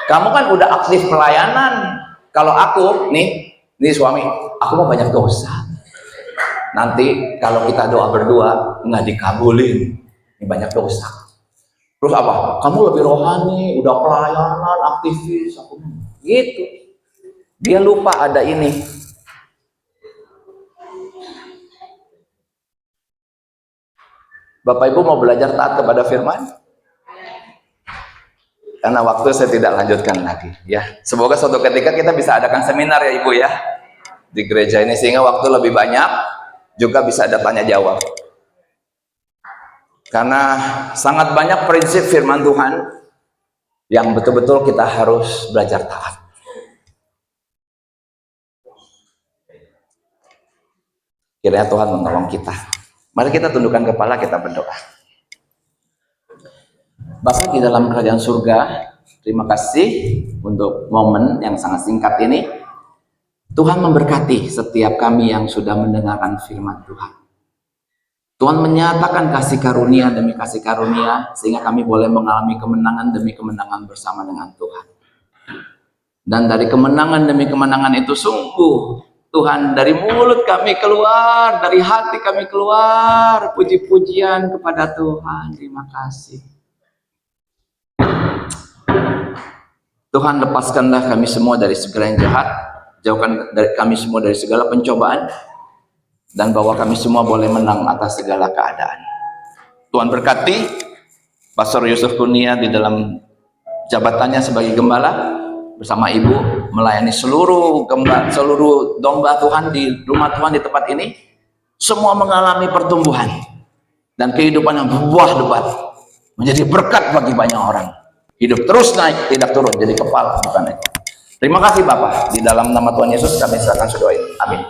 Kamu kan udah aktif pelayanan. Kalau aku, nih suami, aku mau banyak dosa. Nanti kalau kita doa berdua nggak dikabulin, ini banyak dosa. Terus apa? Kamu lebih rohani, udah pelayanan, aktivis, aku gitu. Dia lupa ada ini. Bapak Ibu mau belajar taat kepada firman? Karena waktu saya tidak lanjutkan lagi, ya. Semoga suatu ketika kita bisa adakan seminar ya Ibu ya di gereja ini sehingga waktu lebih banyak, juga bisa ada tanya jawab. Karena sangat banyak prinsip firman Tuhan yang betul-betul kita harus belajar taat. Kiranya Tuhan menolong kita. Mari kita tundukkan kepala, kita berdoa. Bapa di dalam kerajaan surga, terima kasih untuk momen yang sangat singkat ini. Tuhan memberkati setiap kami yang sudah mendengarkan firman Tuhan. Tuhan menyatakan kasih karunia demi kasih karunia, sehingga kami boleh mengalami kemenangan demi kemenangan bersama dengan Tuhan. Dan dari kemenangan demi kemenangan itu sungguh Tuhan, dari mulut kami keluar, dari hati kami keluar puji-pujian kepada Tuhan. Terima kasih. Tuhan, lepaskanlah kami semua dari segala yang jahat, jauhkan dari kami semua dari segala pencobaan, dan bahwa kami semua boleh menang atas segala keadaan. Tuhan berkati Pastor Yusuf Kurnia di dalam jabatannya sebagai gembala, bersama Ibu melayani seluruh domba Tuhan di rumah Tuhan di tempat ini. Semua mengalami pertumbuhan dan kehidupan yang berbuah lebat, menjadi berkat bagi banyak orang. Hidup terus naik, tidak turun, jadi kepala bukan ekor. Terima kasih Bapak, di dalam nama Tuhan Yesus kami serahkan doa ini. Amin.